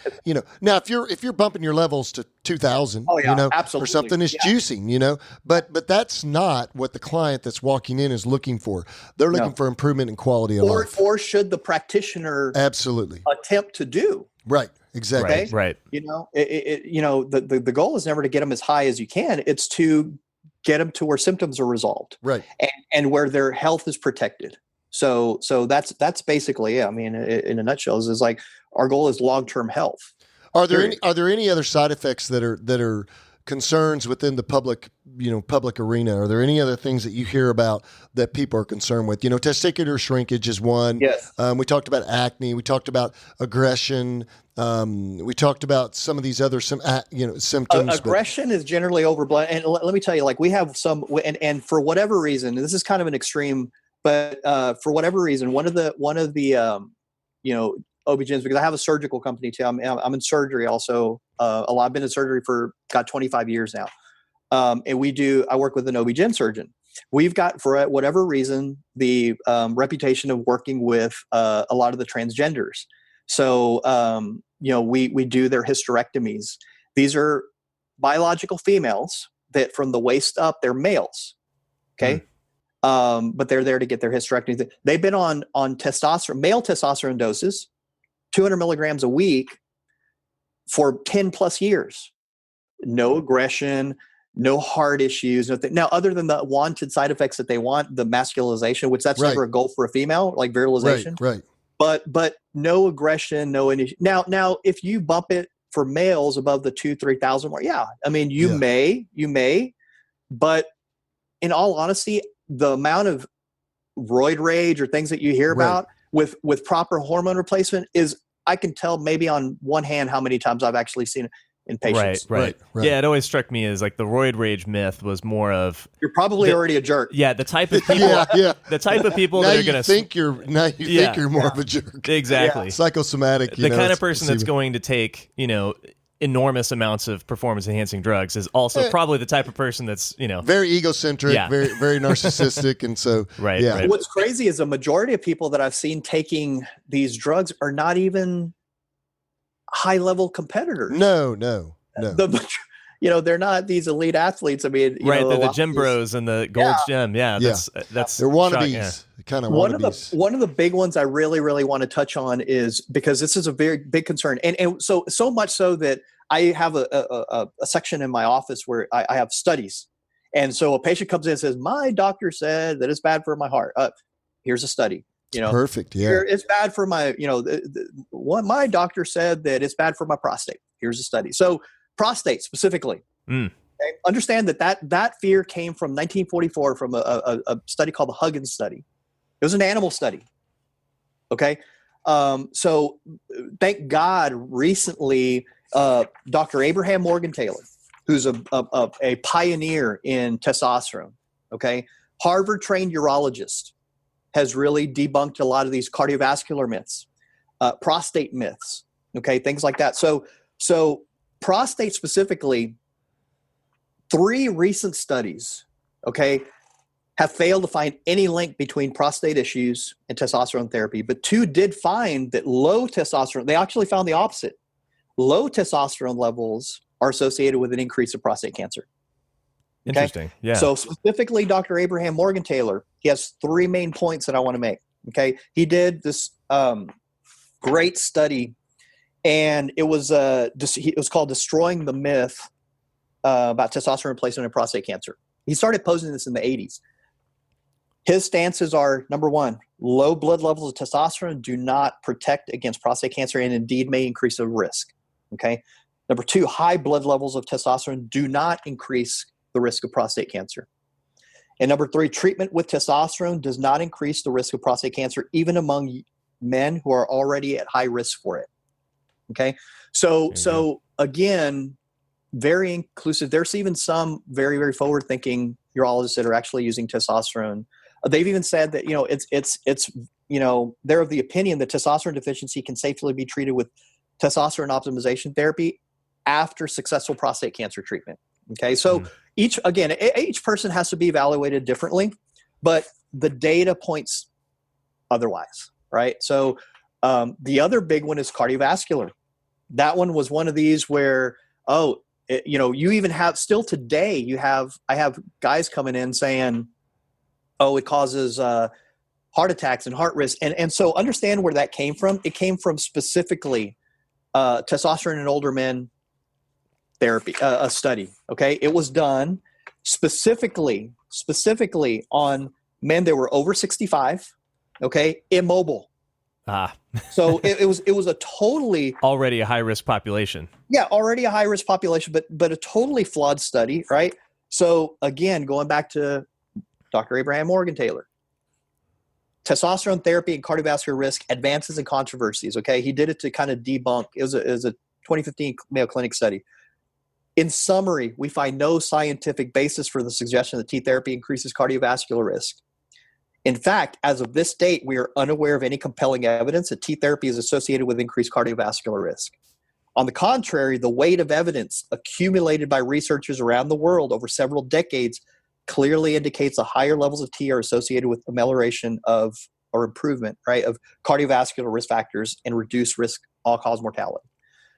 now if you're bumping your levels to 2000, absolutely. or something, it's juicing, but that's not what the client that's walking in is looking for. They're looking for improvement in quality of life. Or should the practitioner absolutely attempt to do. Right. Exactly. Okay? Right. The goal is never to get them as high as you can. It's to get them to where symptoms are resolved. Right. And where their health is protected. So that's basically it. I mean, in a nutshell, is like our goal is long-term health. Are there any other side effects that are concerns within the public arena? Are there any other things that you hear about that people are concerned with? Testicular shrinkage is one. Yes. We talked about acne. We talked about aggression. We talked about some of these other symptoms. Aggression is generally overblown. And let me tell you, like we have some, and for whatever reason, this is kind of an extreme. But for whatever reason, one of the OB-GYNs, because I have a surgical company too. I'm in surgery also. I've been in surgery for 25 years now. And I work with an OB-GYN surgeon. We've got, for whatever reason, the reputation of working with a lot of the transgenders. So, we do their hysterectomies. These are biological females that from the waist up, they're males. Okay. But they're there to get their hysterectomy. They've been on testosterone, male testosterone doses, 200 milligrams a week for 10 plus years. No aggression, no heart issues. Nothing. Now, other than the wanted side effects that they want, the masculization, which that's never a goal for a female, like virilization. Right. But no aggression, no any. Now, if you bump it for males above the 2,000-3,000 mark, I mean, you may, but in all honesty, the amount of roid rage or things that you hear about with proper hormone replacement is, I can tell maybe on one hand how many times I've actually seen it in patients. Right. Yeah, it always struck me as like the roid rage myth was more of you're probably already a jerk. Yeah, the type of people. the type of people now that are going to think you're more of a jerk. Exactly. Psychosomatic. The kind of person that's going to take enormous amounts of performance enhancing drugs is also probably the type of person that's very egocentric, very very narcissistic, and so right. What's crazy is a majority of people that I've seen taking these drugs are not even high level competitors. No. They're not these elite athletes. I mean, they're the gym bros and the Gold's Gym. That's they're wannabes. Kind of wannabes. One of the big ones I really, really want to touch on is because this is a very big concern, and so much so that I have a section in my office where I have studies, and so a patient comes in and says, "My doctor said that it's bad for my heart." Here's a study. Perfect. Yeah, it's bad for my. What my doctor said that it's bad for my prostate. Here's a study. So prostate specifically. Okay? Understand that fear came from 1944 from a study called the Huggins study. It was an animal study. Okay. So thank God recently, Dr. Abraham Morgan Taylor, who's a pioneer in testosterone. Okay. Harvard trained urologist, has really debunked a lot of these cardiovascular myths, prostate myths. Okay, things like that. So prostate specifically, 3 recent studies, okay, have failed to find any link between prostate issues and testosterone therapy. But 2 did find that low testosterone, they actually found the opposite. Low testosterone levels are associated with an increase of prostate cancer. Okay? Interesting. Yeah. So specifically, Dr. Abraham Morgan Taylor, he has 3 main points that I want to make. Okay. He did this great study, and it was called Destroying the Myth about testosterone replacement in prostate cancer. He started posing this in the 80s. His stances are, number 1, low blood levels of testosterone do not protect against prostate cancer and indeed may increase the risk. Okay. Number 2, high blood levels of testosterone do not increase the risk of prostate cancer. And number 3, treatment with testosterone does not increase the risk of prostate cancer, even among men who are already at high risk for it. Okay. So again, very inclusive. There's even some very, very forward-thinking urologists that are actually using testosterone. They've even said that, it's they're of the opinion that testosterone deficiency can safely be treated with testosterone optimization therapy after successful prostate cancer treatment. Okay. So each person has to be evaluated differently, but the data points otherwise, right? So the other big one is cardiovascular. That one was one of these where, you even have, still today, I have guys coming in saying, it causes heart attacks and heart risk. And so understand where that came from. It came from specifically testosterone in older men therapy, a study. Okay. It was done specifically on men that were over 65, okay, immobile. So it was a totally already a high risk population. Yeah, already a high risk population, but a totally flawed study, right? So again, going back to Dr. Abraham Morgan Taylor, testosterone therapy and cardiovascular risk, advances and controversies. Okay, he did it to kind of debunk. It was a 2015 Mayo Clinic study. In summary, we find no scientific basis for the suggestion that T therapy increases cardiovascular risk. In fact, as of this date, we are unaware of any compelling evidence that T therapy is associated with increased cardiovascular risk. On the contrary, the weight of evidence accumulated by researchers around the world over several decades clearly indicates that higher levels of T are associated with amelioration of, or improvement, right, of cardiovascular risk factors and reduced risk all-cause mortality.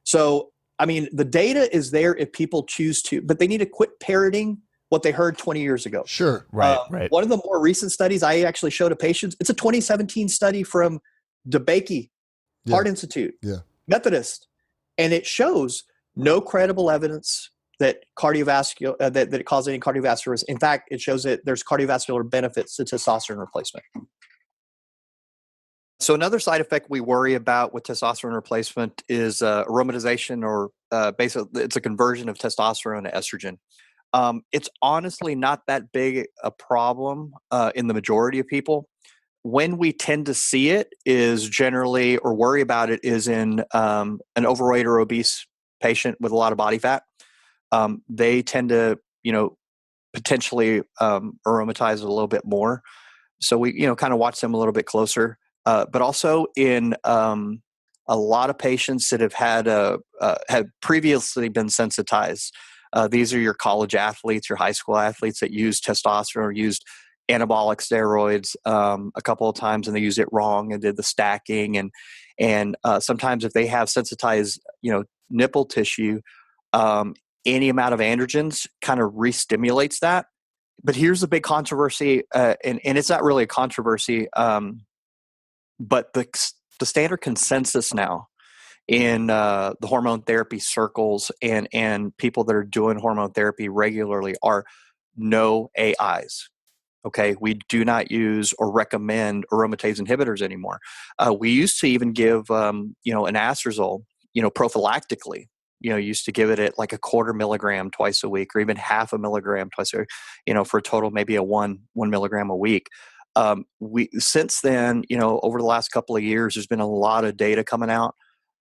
So, I mean, the data is there if people choose to, but they need to quit parroting what they heard 20 years ago. Sure. Right. One of the more recent studies I actually showed a patient, it's a 2017 study from DeBakey Heart Institute, Methodist, and it shows no credible evidence that cardiovascular that it causes any cardiovascular risk. In fact, it shows that there's cardiovascular benefits to testosterone replacement. So another side effect we worry about with testosterone replacement is aromatization, or basically it's a conversion of testosterone to estrogen. It's honestly not that big a problem in the majority of people. When we tend to see it is generally, or worry about it, is in an overweight or obese patient with a lot of body fat. They tend to, potentially aromatize it a little bit more. So we, kind of watch them a little bit closer. But also in a lot of patients that have had previously been sensitized. These are your college athletes, your high school athletes that use testosterone or used anabolic steroids a couple of times, and they used it wrong and did the stacking. And sometimes if they have sensitized, nipple tissue, any amount of androgens kind of re-stimulates that. But here's the big controversy, and it's not really a controversy, but the standard consensus now in the hormone therapy circles and people that are doing hormone therapy regularly are no AIs. Okay, we do not use or recommend aromatase inhibitors anymore. We used to even give, an anastrozole, prophylactically. Used to give it at like 1/4 milligram twice a week, or even 1/2 milligram twice a week, for a total maybe a 1 milligram a week. Since then, over the last couple of years, there's been a lot of data coming out.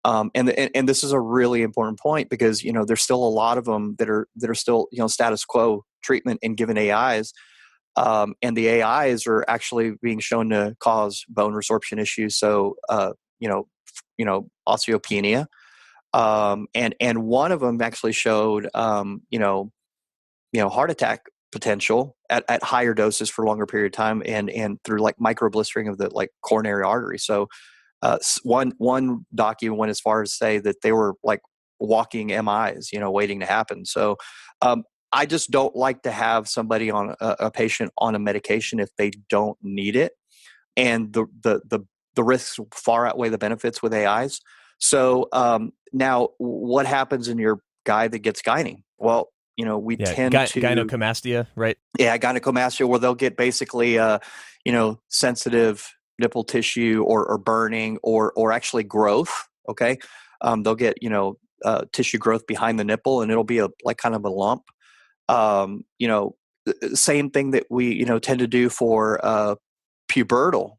And this is a really important point because, there's still a lot of them that are still, status quo treatment and given AIs. And the AIs are actually being shown to cause bone resorption issues. So, osteopenia, And one of them actually showed, heart attack potential at higher doses for a longer period of time, and through like micro blistering of the like coronary artery. So one doc even went as far as say that they were like walking MIs, waiting to happen. So I just don't like to have somebody on a patient on a medication if they don't need it, and the risks far outweigh the benefits with AIs. So now, what happens in your guy that gets gynae? Well, we tend to gynecomastia, right? Yeah, gynecomastia, where they'll get basically sensitive nipple tissue or burning or actually growth. Okay, they'll get tissue growth behind the nipple, and it'll be like kind of a lump. Same thing that we tend to do for pubertal.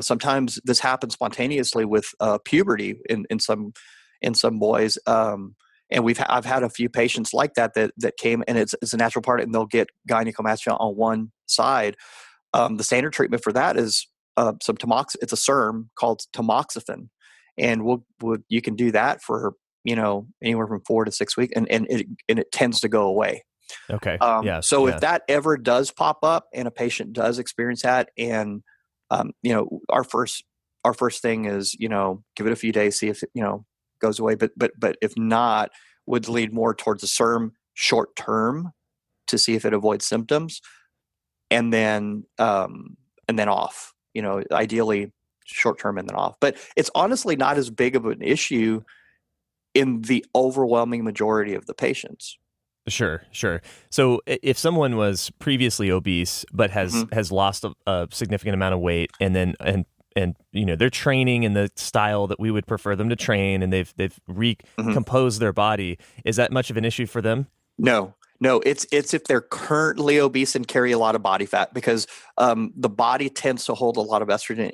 Sometimes this happens spontaneously with puberty in some boys. And I've had a few patients like that came, and it's a natural part, and they'll get gynecomastia on one side. The standard treatment for that is some it's a SERM called tamoxifen, and you can do that for anywhere from 4 to 6 weeks, and it tends to go away. Okay. If that ever does pop up and a patient does experience that, and our first thing is give it a few days, see if it goes away, but if not, would lead more towards a SERM short term to see if it avoids symptoms, and then off, ideally short term and then off. But it's honestly not as big of an issue in the overwhelming majority of the patients. Sure. So if someone was previously obese but has lost a significant amount of weight, and they're training in the style that we would prefer them to train, and they've recomposed their body, is that much of an issue for them? No, it's if they're currently obese and carry a lot of body fat, because the body tends to hold a lot of estrogen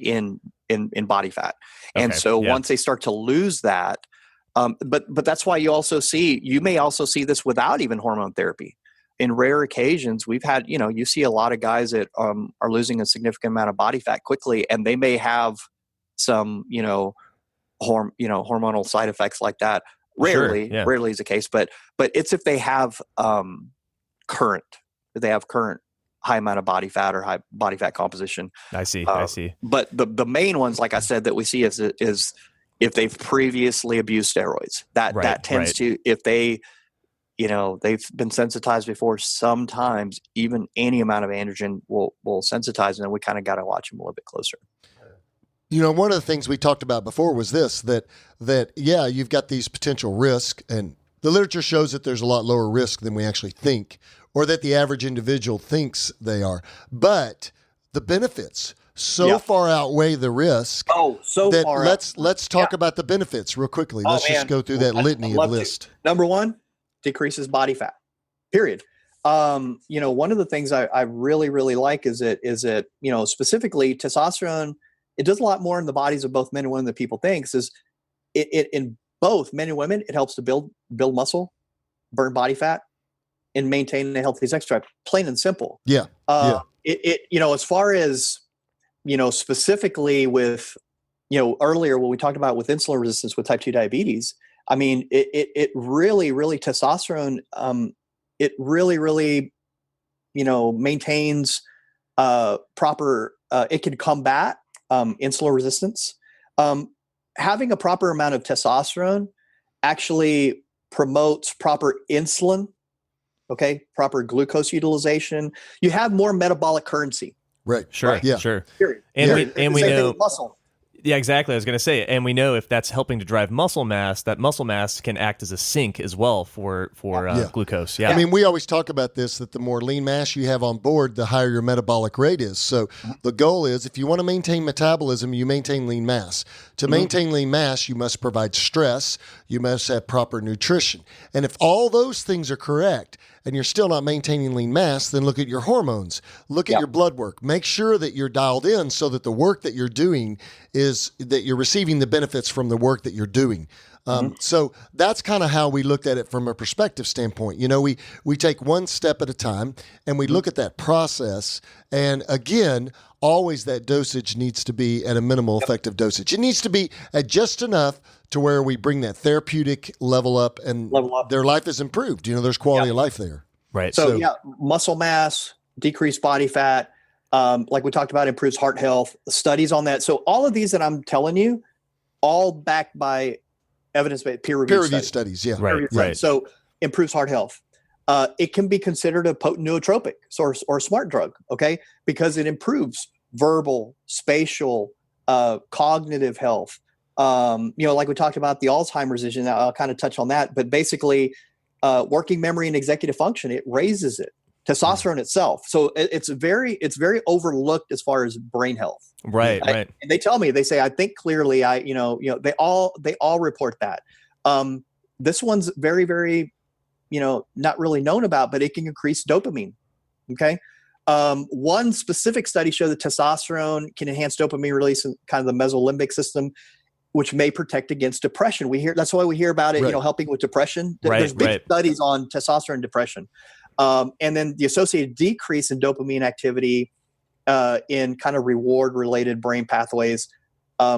in body fat, and once they start to lose that, but that's why you may also see this without even hormone therapy. In rare occasions, we've had, you see a lot of guys that are losing a significant amount of body fat quickly, and they may have some, hormonal side effects like that. Rarely is the case, but it's if they have current high amount of body fat or high body fat composition. I see. But the main ones, like I said, that we see is if they've previously abused steroids. That tends to, if they've been sensitized before, sometimes even any amount of androgen will sensitize, and then we kind of got to watch them a little bit closer. One of the things we talked about before was this, that you've got these potential risks, and the literature shows that there's a lot lower risk than we actually think, or that the average individual thinks they are. But the benefits far outweigh the risk. Let's talk about the benefits real quickly. Let's just go through that litany of list. Number one, decreases body fat, period. One of the things I really, really like is it, specifically testosterone, it does a lot more in the bodies of both men and women than people think. Is it in both men and women, it helps to build muscle, burn body fat, and maintain a healthy sex drive. Plain and simple. Yeah. As far as, specifically with, earlier when we talked about with insulin resistance with type 2 diabetes, I mean, it really, really testosterone, it really, really, maintains proper, it can combat insulin resistance. Having a proper amount of testosterone actually promotes proper insulin, proper glucose utilization. You have more metabolic currency. Right. Sure. Right. Yeah. Sure. Period. And we know muscle. Yeah, exactly. I was going to say, and we know if that's helping to drive muscle mass, that muscle mass can act as a sink as well for glucose. Yeah. I mean, we always talk about this, that the more lean mass you have on board, the higher your metabolic rate is. So the goal is, if you want to maintain metabolism, you maintain lean mass. To maintain lean mass, you must provide stress. You must have proper nutrition. And if all those things are correct, and you're still not maintaining lean mass, then look at your hormones. Look at your blood work. Make sure that you're dialed in so that the work that you're doing is is that you're receiving the benefits from the work that you're doing. So that's kind of how we looked at it from a perspective standpoint. You know, we take one step at a time and we look at that process. And again, always that dosage needs to be at a minimal effective dosage. It needs to be at just enough to where we bring that therapeutic level up and their life is improved. You know, there's quality of life there. Right. So muscle mass, decreased body fat, like we talked about, improves heart health, studies on that. So all of these that I'm telling you, all backed by evidence-based peer-reviewed studies. Yeah. Right. So improves heart health. It can be considered a potent nootropic or a smart drug, okay? Because it improves verbal, spatial, cognitive health. You know, like we talked about the Alzheimer's issue, I'll kind of touch on that, but basically working memory and executive function, it raises it. Testosterone itself. So it's very overlooked as far as brain health. Right. And they tell me, they say, I think clearly, they all report that. This one's very, very, not really known about, but it can increase dopamine. Okay. One specific study showed that testosterone can enhance dopamine release in kind of the mesolimbic system, which may protect against depression. That's why we hear about it, helping with depression. There's big studies on testosterone and depression. And then the associated decrease in dopamine activity in kind of reward-related brain pathways.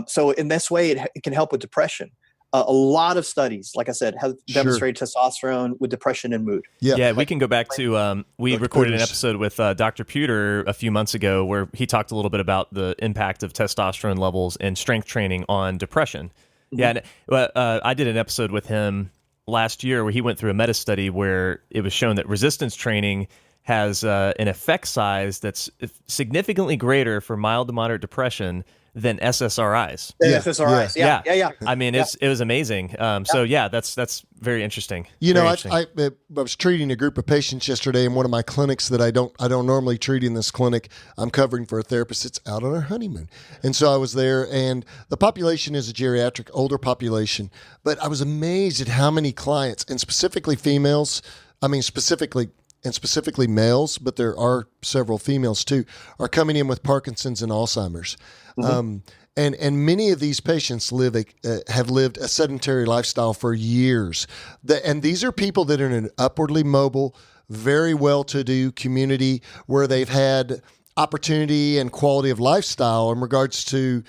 So in this way, it can help with depression. A lot of studies, like I said, have demonstrated testosterone with depression and mood. Yeah, we can go back to, we recorded an episode with Dr. Pewter a few months ago where he talked a little bit about the impact of testosterone levels and strength training on depression. Yeah, and, I did an episode with him last year where he went through a meta study where it was shown that resistance training has an effect size that's significantly greater for mild to moderate depression than SSRIs. SSRIs, yeah. I mean, it was amazing. So that's very interesting. You know, I was treating a group of patients yesterday in one of my clinics that I don't normally treat in this clinic. I'm covering for a therapist that's out on her honeymoon. And so I was there, and the population is a geriatric, older population. But I was amazed at how many clients, and specifically females, specifically males, but there are several females too, are coming in with Parkinson's and Alzheimer's. And many of these patients have lived a sedentary lifestyle for years. And these are people that are in an upwardly mobile, very well-to-do community where they've had opportunity and quality of lifestyle in regards to,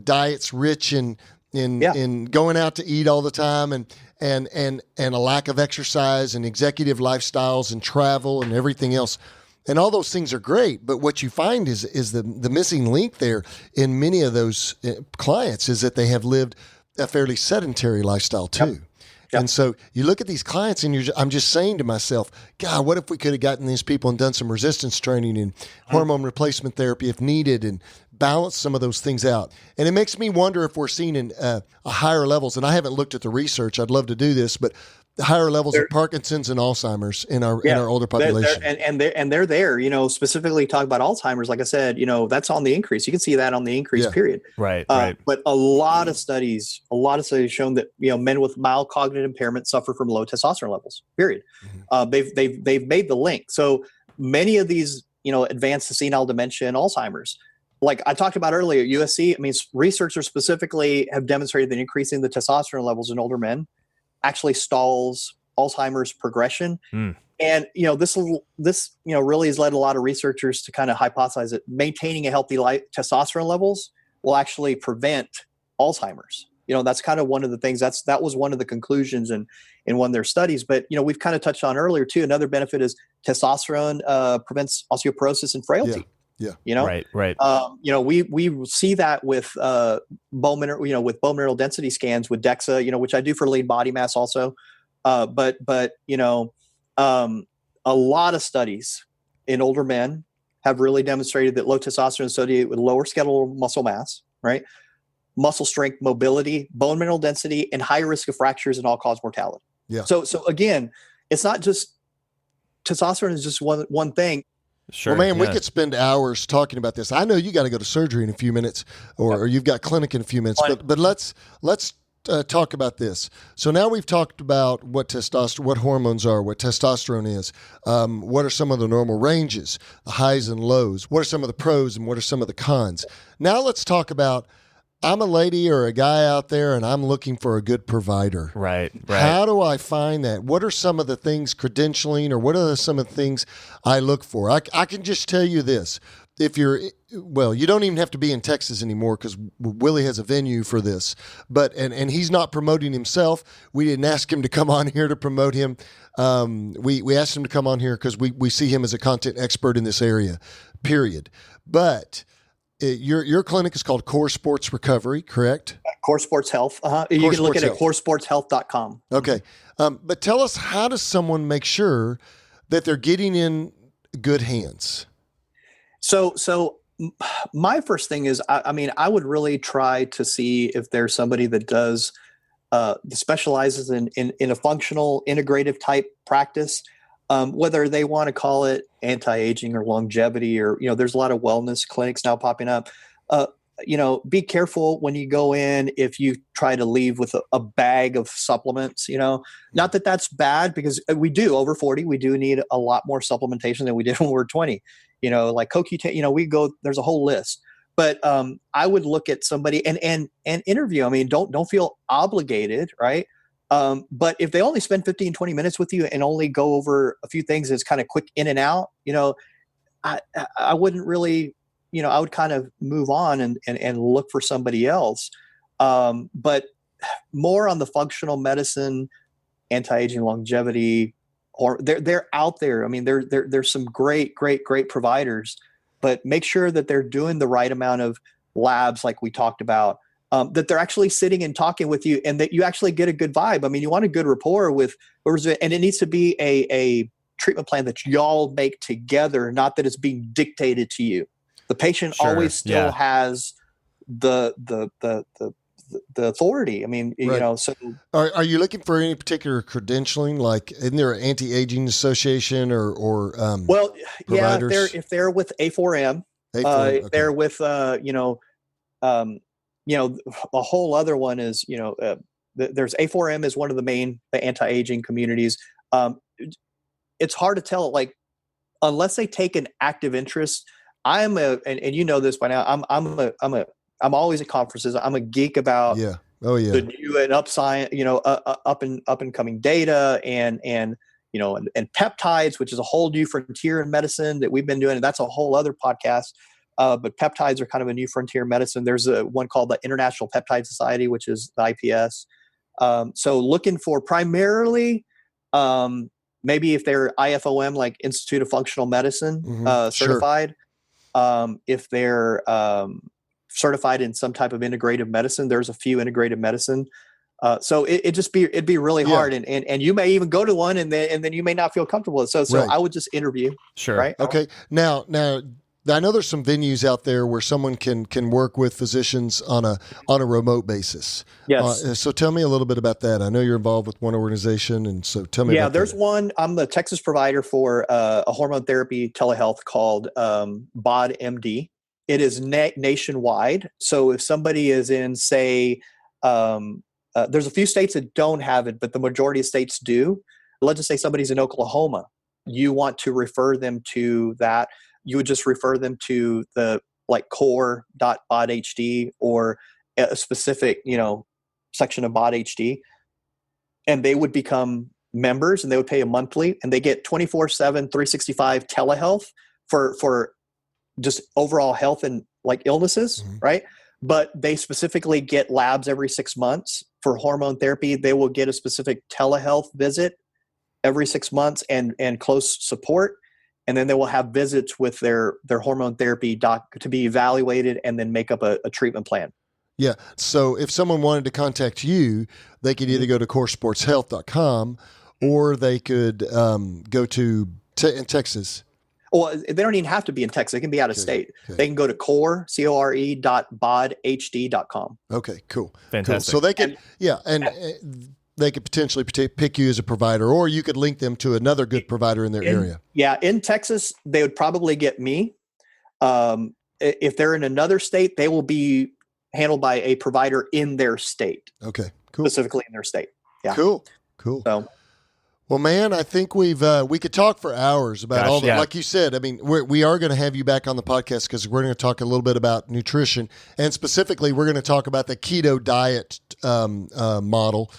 diets rich in going out to eat all the time and a lack of exercise and executive lifestyles and travel and everything else. And all those things are great, but what you find is the missing link there in many of those clients is that they have lived a fairly sedentary lifestyle too. Yep. And so you look at these clients and I'm just saying to myself, God, what if we could have gotten these people and done some resistance training and hormone replacement therapy if needed and balance some of those things out. And it makes me wonder if we're seeing in higher levels, and I haven't looked at the research, I'd love to do this, but the higher levels of Parkinson's and Alzheimer's in our older population. They're there, specifically talk about Alzheimer's. Like I said, that's on the increase. You can see that on the increase period. Right. But a lot of studies shown that, men with mild cognitive impairment suffer from low testosterone levels, period. They've made the link. So many of these, advanced senile dementia and Alzheimer's, like I talked about earlier, USC, researchers specifically have demonstrated that increasing the testosterone levels in older men actually stalls Alzheimer's progression. And, this really has led a lot of researchers to kind of hypothesize that maintaining a healthy testosterone levels will actually prevent Alzheimer's. That's kind of one of the things that was one of the conclusions in one of their studies. But, we've kind of touched on earlier too. Another benefit is testosterone prevents osteoporosis and frailty. Right. We see that with bone mineral density scans with DEXA, which I do for lean body mass also. But a lot of studies in older men have really demonstrated that low testosterone associated with lower skeletal muscle mass, right? Muscle strength, mobility, bone mineral density, and high risk of fractures and all-cause mortality. Yeah. So again, it's not just testosterone is just one thing. Sure. Well, man, we could spend hours talking about this. I know you got to go to surgery in a few minutes, or you've got clinic in a few minutes. But let's talk about this. So now we've talked about what hormones are, what testosterone is, what are some of the normal ranges, the highs and lows, what are some of the pros, and what are some of the cons. Now let's talk about I'm a lady or a guy out there and I'm looking for a good provider. Right. How do I find that? What are some of the things credentialing, or what are some of the things I look for? I can just tell you this. If you're, well, you don't even have to be in Texas anymore because Willie has a venue for this, but, and he's not promoting himself. We didn't ask him to come on here to promote him. We asked him to come on here because we see him as a content expert in this area, period. But your clinic is called Core Sports Recovery, correct? Core Sports Health. You can look at it at coresportshealth.com. Okay. But tell us, how does someone make sure that they're getting in good hands? So my first thing is, I would really try to see if there's somebody that does specializes in a functional integrative type practice, whether they want to call it anti-aging or longevity, or, there's a lot of wellness clinics now popping up. Be careful when you go in if you try to leave with a bag of supplements. Not that that's bad, because we do, over 40, we do need a lot more supplementation than we did when we were 20. Like CoQ10, there's a whole list. But I would look at somebody and interview. Don't feel obligated, right? But if they only spend 15, 20 minutes with you and only go over a few things as kind of quick in and out, I wouldn't really, I would kind of move on and look for somebody else. But more on the functional medicine, anti-aging, longevity, or they're out there. There's some great providers, but make sure that they're doing the right amount of labs, like we talked about, that they're actually sitting and talking with you, and that you actually get a good vibe. You want a good rapport with, and it needs to be a treatment plan that y'all make together, not that it's being dictated to you. The patient always still has the authority. Right. So are you looking for any particular credentialing? Like, isn't there an anti-aging association or providers? If they're with A4M, okay. they're with a whole other one is there's A4M is one of the anti-aging communities. It's hard to tell, like, unless they take an active interest. And you know this by now. I'm always at conferences. I'm a geek about the new and up and coming data and peptides, which is a whole new frontier in medicine that we've been doing. And that's a whole other podcast. But peptides are kind of a new frontier in medicine. There's one called the International Peptide Society, which is the IPS. So looking for primarily, maybe if they're IFOM, like Institute of Functional Medicine, certified. If they're certified in some type of integrative medicine, there's a few integrative medicine. So it'd be really hard, and you may even go to one, and then you may not feel comfortable with it. So right. I would just interview. Sure. Right. Okay. Now I know there's some venues out there where someone can work with physicians on a remote basis. Yes. So tell me a little bit about that. I know you're involved with one organization, and so tell me. Yeah, about there's that. one. I'm the Texas provider for a hormone therapy telehealth called BodMD. It is nationwide. So if somebody is in, say, there's a few states that don't have it, but the majority of states do. Let's just say somebody's in Oklahoma. You want to refer them to that. You would just refer them to the core.bodhd or a specific, section of BodHD, and they would become members, and they would pay a monthly, and they get 24/7, 365 telehealth for just overall health and illnesses, right? But they specifically get labs every 6 months for hormone therapy. They will get a specific telehealth visit every 6 months and close support. And then they will have visits with their hormone therapy doc to be evaluated and then make up a treatment plan. Yeah. So if someone wanted to contact you, they could either go to coresportshealth.com or they could go to in Texas. Well, they don't even have to be in Texas. They can be out of state. Okay. They can go to core.bodhd.com. Okay, cool. Fantastic. Cool. So they can, they could potentially pick you as a provider, or you could link them to another good provider in their area. Yeah, in Texas, they would probably get me. If they're in another state, they will be handled by a provider in their state. Okay, cool. Specifically in their state. Yeah. Cool. So, Well, man, I think we could talk for hours about all that. Yeah. Like you said, I mean, we are going to have you back on the podcast because we're going to talk a little bit about nutrition, and specifically, we're going to talk about the keto diet model.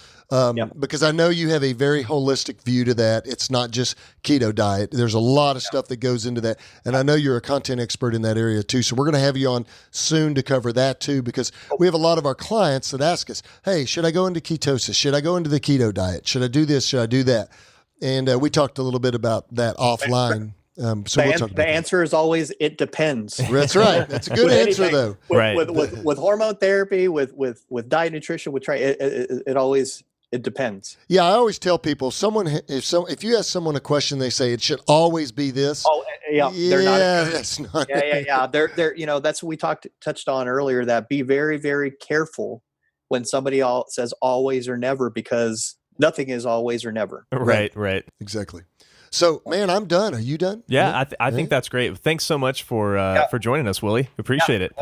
Because I know you have a very holistic view to that. It's not just keto diet. There's a lot of stuff that goes into that. And I know you're a content expert in that area too. So we're going to have you on soon to cover that too, because we have a lot of our clients that ask us, hey, should I go into ketosis? Should I go into the keto diet? Should I do this? Should I do that? And we talked a little bit about that offline. So the answer is always, it depends. That's right. That's a good answer though. With hormone therapy, with diet, nutrition, it depends. Yeah, I always tell people, if you ask someone a question, they say it should always be this. Oh, yeah, they're not. That's not. Yeah. They're that's what we touched on earlier. That be very, very careful when somebody says always or never, because nothing is always or never. Right. Exactly. So, man, I'm done. Are you done? Yeah, I think that's great. Thanks so much for joining us, Willie. Appreciate it.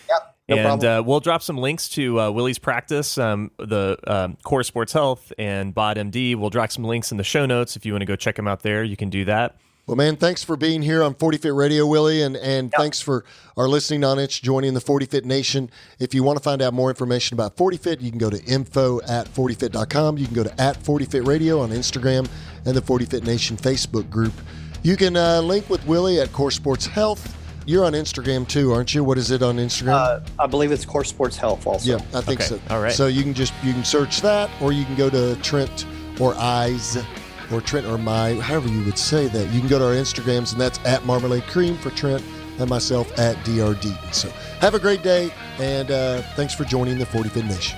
Yeah. And we'll drop some links to Willie's practice, the Core Sports Health and BodMD. We'll drop some links in the show notes. If you want to go check them out there, you can do that. Well, man, thanks for being here on 40 Fit Radio, Willie, and thanks for our listening audience joining the 40 Fit Nation. If you want to find out more information about 40 Fit, you can go to info@40fit.com. You can go to @40Fit Radio on Instagram and the 40 Fit Nation Facebook group. You can link with Willie at Core Sports Health. You're on Instagram too, aren't you? What is it on Instagram? I believe it's Core Sports Health also. Yeah, I think so. All right. So you can search that, or you can go to Trent or Eyes, or Trent or My, however you would say that. You can go to our Instagrams, and that's @Marmalade Cream for Trent, and myself @Dr. Deaton. So have a great day, and thanks for joining the 40 Fit Nation.